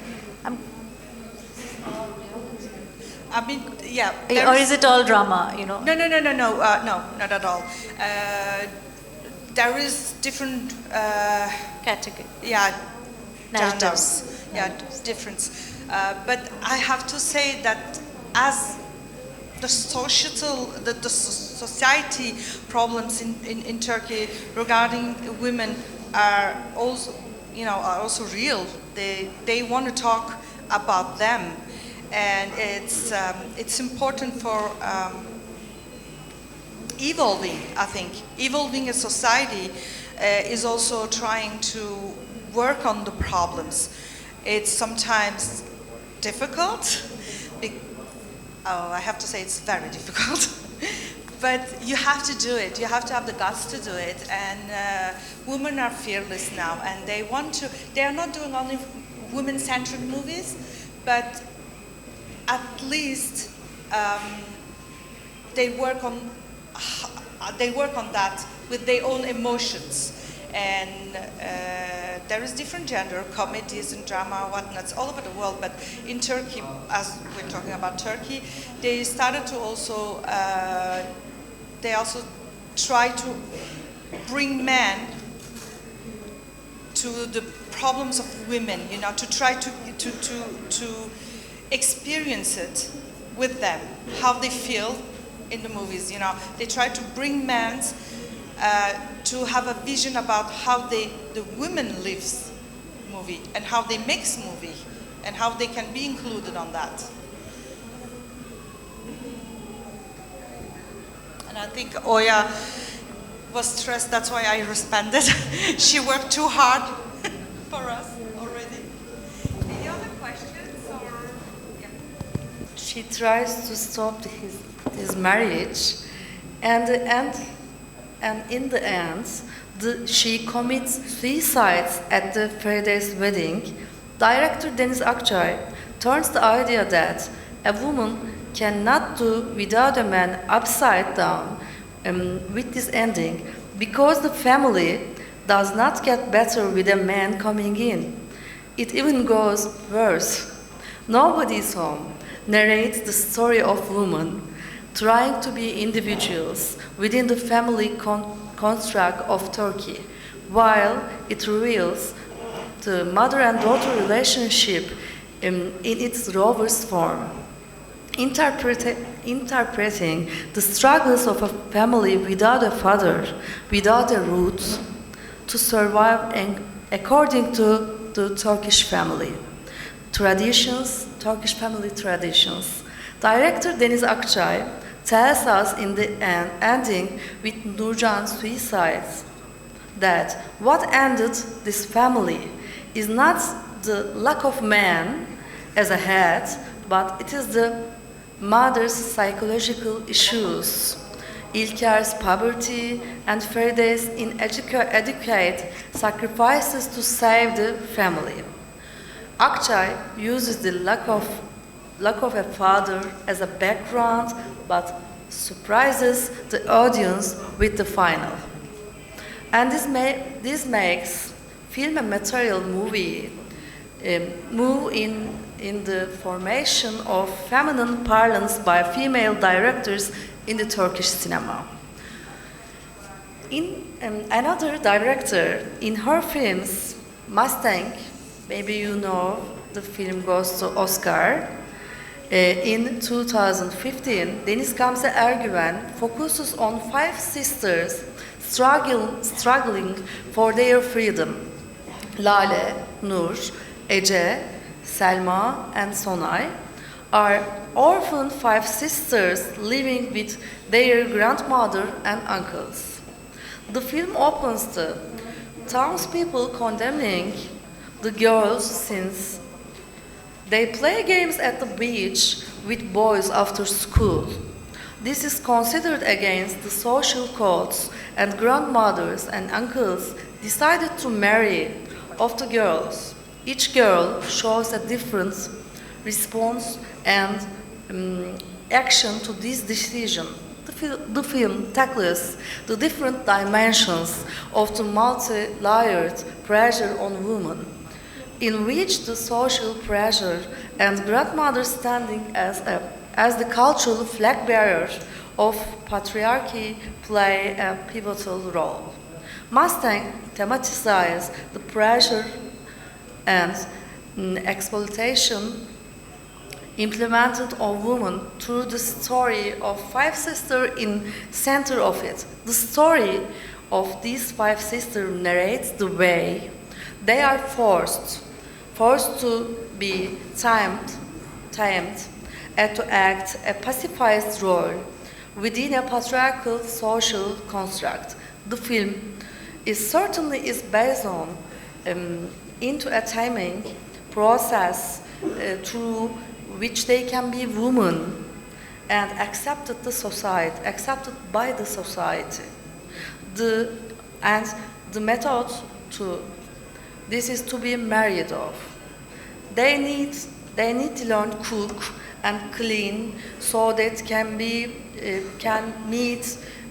Speaker 12: I mean, yeah.
Speaker 14: Or is it all drama,
Speaker 12: No, not at all. There is different
Speaker 14: category.
Speaker 12: Yeah,
Speaker 14: narratives.
Speaker 12: Genders. Yeah, difference. But I have to say that as the society problems in Turkey regarding women are also, are also real. They want to talk about them, and it's important for evolving. I think evolving a society is also trying to work on the problems. It's sometimes difficult. I have to say it's very difficult. But you have to do it. You have to have the guts to do it. And women are fearless now, and they want to. They are not doing only women-centered movies, but at least they work on that with their own emotions. And there is different gender, comedies and drama, whatnots, all over the world. But in Turkey, as we're talking about Turkey, they started to also, they also try to bring men to the problems of women, to try to experience it with them, how they feel in the movies. They try to bring men to have a vision about how the women lives movie and how they makes movie and how they can be included on that. And I think Oya was stressed, that's why I responded. She worked too hard for us already. Any other questions? Or yeah.
Speaker 2: She tries to stop his marriage, and in the end, she commits suicide at the Feride's wedding. Director Deniz Akçay turns the idea that a woman cannot do without a man upside down with this ending, because the family does not get better with a man coming in. It even goes worse. Nobody's Home narrates the story of women trying to be individuals within the family construct of Turkey, while it reveals the mother and daughter relationship in its rawest form, interpreting the struggles of a family without a father, without a roots, to survive and according to the Turkish family traditions, Turkish family traditions. Director Deniz Akçay tells us in the ending with Nurcan's suicide that what ended this family is not the lack of man as a head, but it is the mother's psychological issues, İlker's poverty, and Feride's inadequate sacrifices to save the family. Akçay uses the lack of a father as a background, but surprises the audience with the final. And this makes film and material movie move in the formation of feminine parlance by female directors in the Turkish cinema. Another director, in her films, Mustang, maybe you know, the film goes to Oscar. In 2015, Deniz Gamze Ergüven focuses on 5 sisters struggling for their freedom. Lale, Nur, Ece, Selma, and Sonay are orphaned 5 sisters living with their grandmother and uncles. The film opens the townspeople condemning the girls since they play games at the beach with boys after school. This is considered against the social codes, and grandmothers and uncles decided to marry of the girls. Each girl shows a different response and action to this decision. The film tackles the different dimensions of the multi-layered pressure on women, in which the social pressure and grandmother standing as the cultural flag bearer of patriarchy play a pivotal role. Mustang thematizes the pressure and exploitation implemented on women through the story of five sisters in center of it. The story of these five sisters narrates the way they are forced to be tamed and to act a pacifist role within a patriarchal social construct. The film is based on into a timing process through which they can be women and accepted by the society. The method this is to be married off. They need to learn cook and clean so that can meet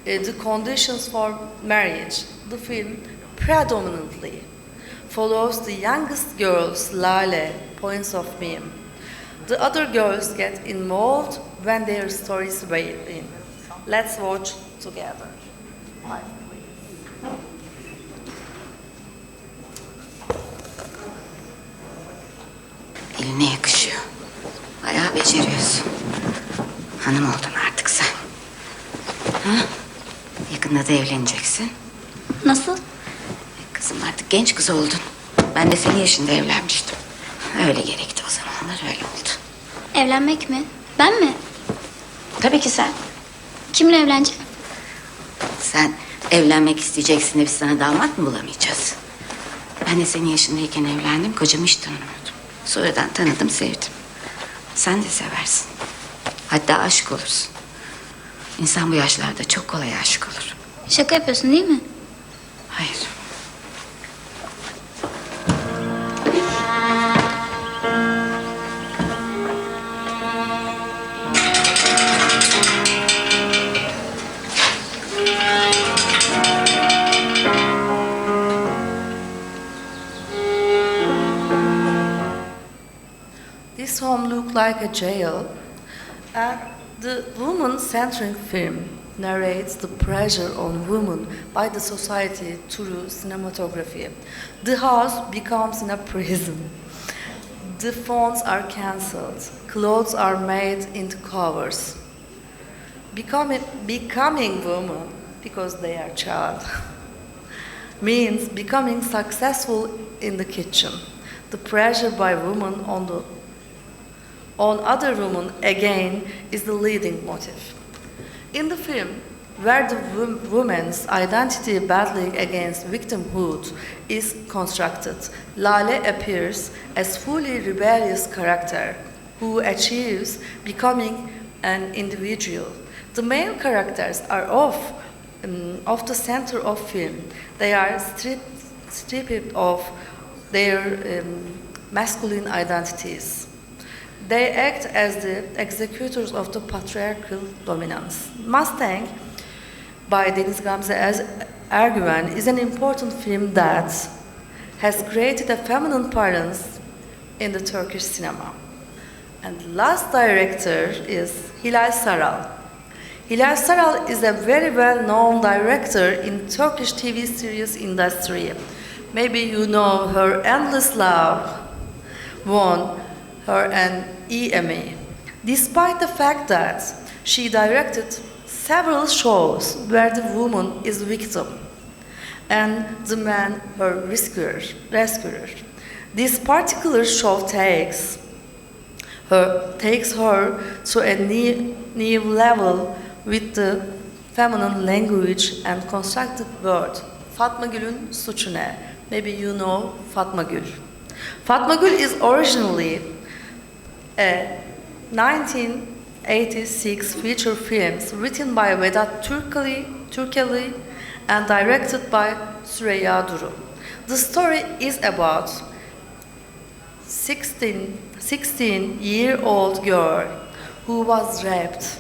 Speaker 2: the conditions for marriage. The film predominantly follows the youngest girl's Lale points of view. The other girls get involved when their stories weigh in. Let's watch together.
Speaker 15: Eline yakışıyor. Bayağı beceriyorsun. Hanım oldun artık sen. Ha? Yakında da evleneceksin.
Speaker 16: Nasıl?
Speaker 15: Kızım artık genç kız oldun. Ben de senin yaşında evlenmiştim. Öyle gerekti o zamanlar, öyle oldu.
Speaker 16: Evlenmek mi? Ben mi?
Speaker 15: Tabii ki sen.
Speaker 16: Kimle evleneceğim?
Speaker 15: Sen evlenmek isteyeceksin de biz sana damat mı bulamayacağız? Ben de senin yaşındayken evlendim, kocamı hiç tanımıyordum. Sonradan tanıdım, sevdim. Sen de seversin. Hatta aşık olursun. İnsan bu yaşlarda çok kolay aşık olur.
Speaker 16: Şaka yapıyorsun değil mi?
Speaker 15: Hayır.
Speaker 2: This home looked like a jail, and the woman-centric film narrates the pressure on women by the society through cinematography. The house becomes a prison. The phones are cancelled. Clothes are made into covers. Becoming woman, because they are child, means becoming successful in the kitchen. The pressure by women on other women, again, is the leading motive. In the film, where the woman's identity battling against victimhood is constructed, Lale appears as fully rebellious character who achieves becoming an individual. The male characters are off the center of film. They are stripped of their masculine identities. They act as the executors of the patriarchal dominance. Mustang, by Deniz Gamze Ergüven, is an important film that has created a feminine presence in the Turkish cinema. And the last director is Hilal Saral. Hilal Saral is a very well-known director in Turkish TV series industry. Maybe you know her Endless Love won her an EMA. Despite the fact that she directed several shows where the woman is victim and the man her rescuer. This particular show takes her to a new level with the feminine language and constructed word. Fatma Gül'ün Suçu Ne? Maybe you know Fatma Gül. Fatma Gül is originally a 1986 feature film written by Vedat Türkeli and directed by Süreyya Duru. The story is about 16-year-old girl who was raped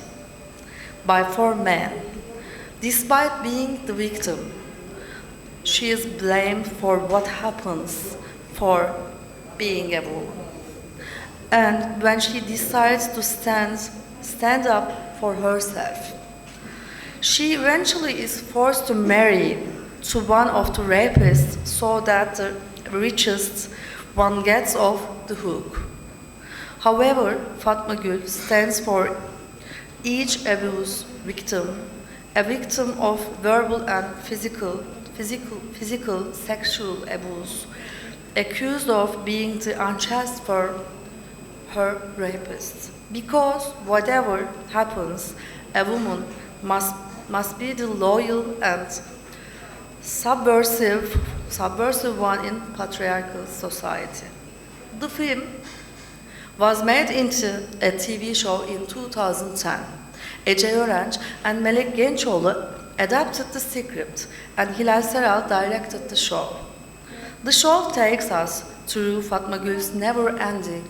Speaker 2: by 4 men. Despite being the victim, she is blamed for what happens for being a woman. And when she decides to stand up for herself, she eventually is forced to marry to one of the rapists so that the richest one gets off the hook. However, Fatma Gül stands for each abuse victim, a victim of verbal and physical sexual abuse, accused of being the unjust for her rapist. Because whatever happens, a woman must be the loyal and subversive one in patriarchal society. The film was made into a TV show in 2010. Ece Örenç and Melek Gençoğlu adapted the script, and Hilal Seral directed the show. The show takes us through Fatma Gül's never-ending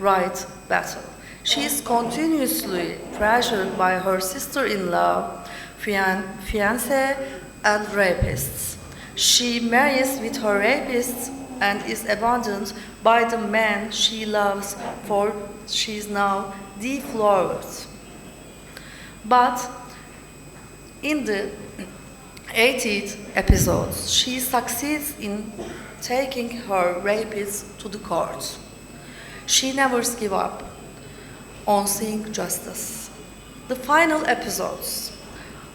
Speaker 2: right battle. She is continuously pressured by her sister-in-law, fiancé, and rapists. She marries with her rapists and is abandoned by the man she loves, for she is now deflowered. But in the 80th episode, she succeeds in taking her rapists to the court. She never gives up on seeing justice. The final episodes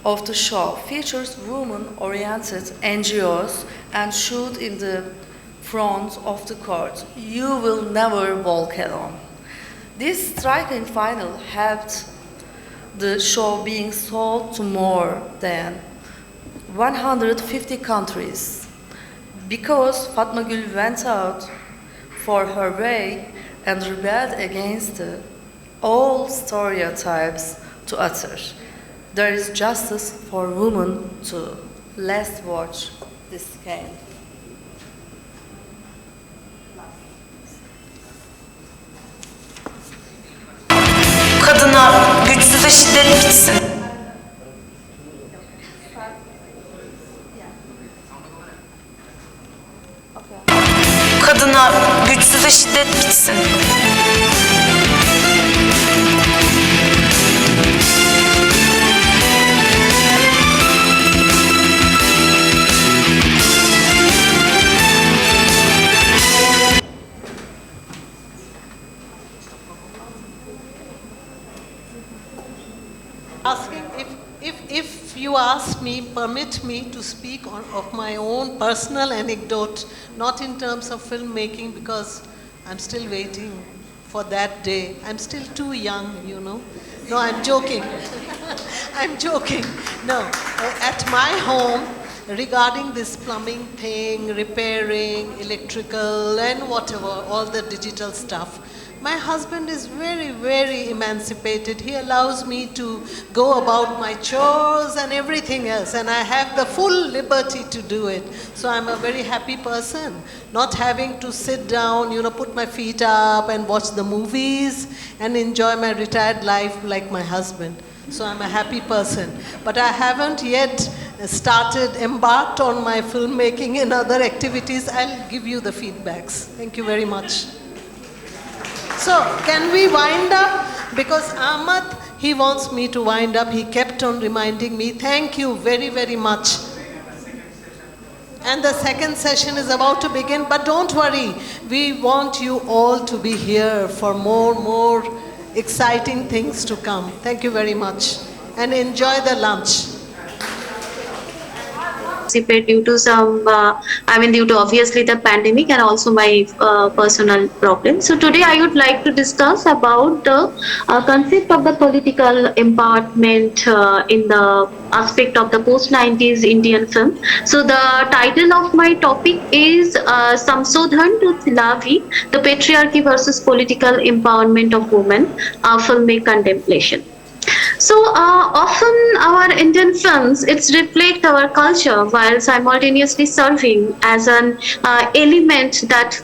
Speaker 2: of the show features women-oriented NGOs and shoot in the front of the court. You will never walk alone. This striking final helped the show being sold to more than 150 countries. Because Fatma Gül went out for her way and rebelled against all stereotypes to utter. There is justice for women too. Let's watch this game.
Speaker 8: Kadına, güçsüze şiddet bitsin. Kadına, güçsüze şiddet bitsin.
Speaker 1: Asking if you ask me, permit me to speak of my own personal anecdote, not in terms of filmmaking, because I'm still waiting for that day. I'm still too young, you know. No, I'm joking. I'm joking. No, at my home, regarding this plumbing thing, repairing, electrical, and whatever, all the digital stuff, my husband is very, very emancipated. He allows me to go about my chores and everything else, and I have the full liberty to do it. So I'm a very happy person, not having to sit down, you know, put my feet up and watch the movies and enjoy my retired life like my husband. So I'm a happy person. But I haven't yet embarked on my filmmaking and other activities. I'll give you the feedbacks. Thank you very much. So, can we wind up? Because Ahmad, he wants me to wind up. He kept on reminding me. Thank you very, very much. And the second session is about to begin, but don't worry. We want you all to be here for more exciting things to come. Thank you very much. And enjoy the lunch.
Speaker 17: Due to due to obviously the pandemic and also my personal problems. So today I would like to discuss about the concept of the political empowerment in the aspect of the post-90s Indian film. So the title of my topic is Samsodhan to Silavi, the Patriarchy versus Political Empowerment of Women, Filmic Contemplation. So often our Indian films, it's reflect our culture while simultaneously serving as an element that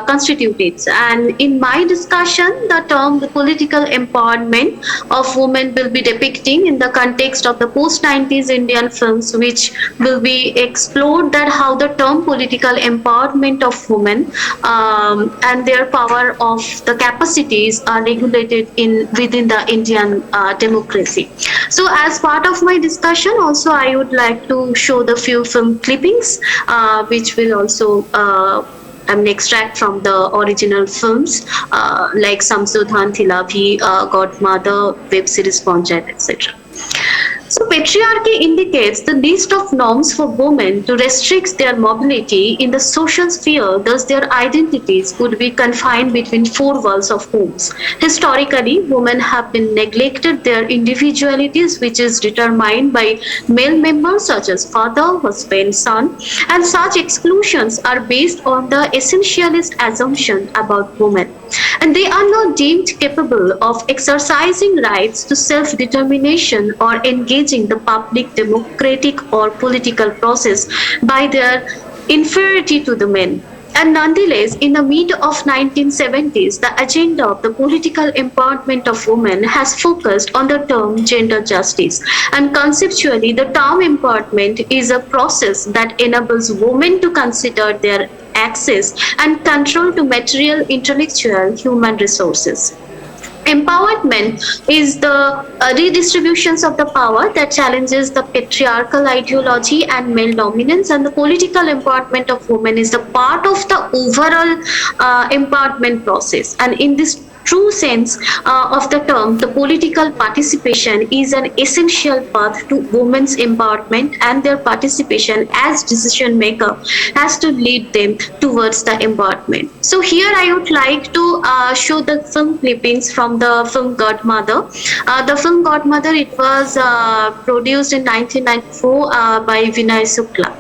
Speaker 17: constitutes. And in my discussion, the term the political empowerment of women will be depicting in the context of the post-90s Indian films, which will be explored that how the term political empowerment of women and their power of the capacities are regulated within the Indian democracy. So as part of my discussion also I would like to show the few film clippings which will also extract from the original films like Samsudhan Thilabhi, Godmother, web series Panchayat, etc. So patriarchy indicates the list of norms for women to restrict their mobility in the social sphere, thus their identities would be confined between four walls of homes. Historically, women have been neglected their individualities, which is determined by male members such as father, husband, son, and such exclusions are based on the essentialist assumption about women. And they are not deemed capable of exercising rights to self-determination or engaging the public democratic or political process by their inferiority to the men. And nonetheless, in the mid of 1970s, the agenda of the political empowerment of women has focused on the term gender justice. And conceptually, the term empowerment is a process that enables women to consider their access and control to material, intellectual, human resources. Empowerment is the redistributions of the power that challenges the patriarchal ideology and male dominance, and the political empowerment of women is the part of the overall empowerment process. And in this true sense of the term, the political participation is an essential path to women's empowerment, and their participation as decision maker has to lead them towards the empowerment. So here I would like to show the film clippings from the film Godmother. The film Godmother, it was produced in 1994 by Vinay Shukla.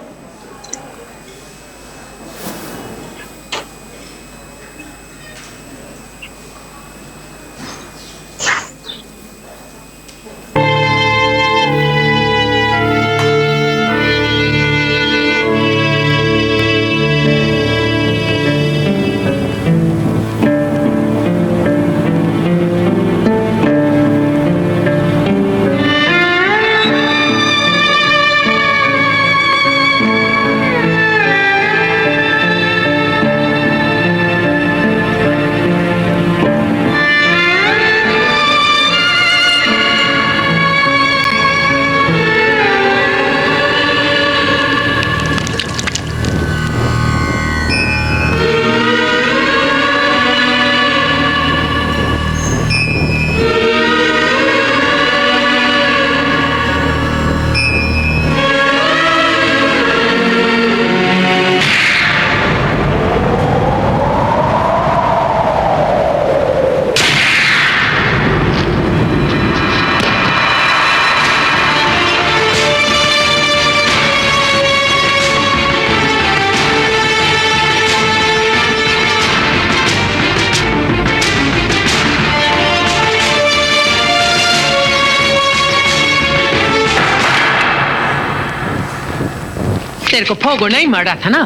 Speaker 18: तेरे को फोगो नहीं मर रहा था ना,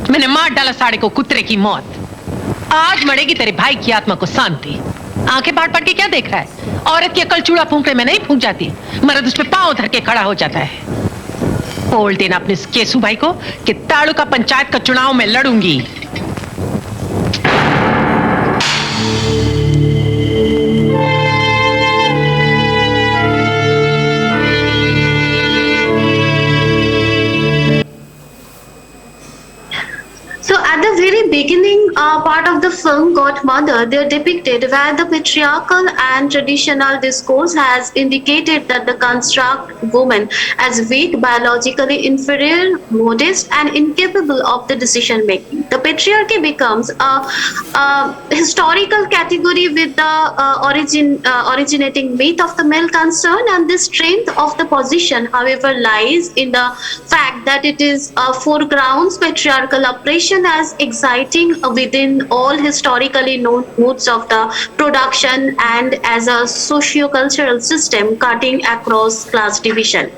Speaker 18: मैंने मार डाला साड़े को कुत्ते की मौत। आज मरेगी तेरे भाई की आत्मा को शांति। आंखें फाड़ फाड़ के क्या देख रहा है? औरत की अकल चूड़ा फूंकने में नहीं फूंक जाती, मर्द उस पे पांव धर के खड़ा हो जाता है। बोल देना अपने केसू भाई को कि ताड़ू का पंचायत का चुनाव में लड़ूंगी।
Speaker 17: At the very beginning part of the film Godmother, they're depicted where the patriarchal and traditional discourse has indicated that the construct woman as weak, biologically inferior, modest and incapable of the decision making. The patriarchy becomes a historical category with the originating myth of the male concern, and the strength of the position, however, lies in the fact that it is foregrounds patriarchal oppression as exciting within in all historically known modes of the production and as a socio-cultural system cutting across class division.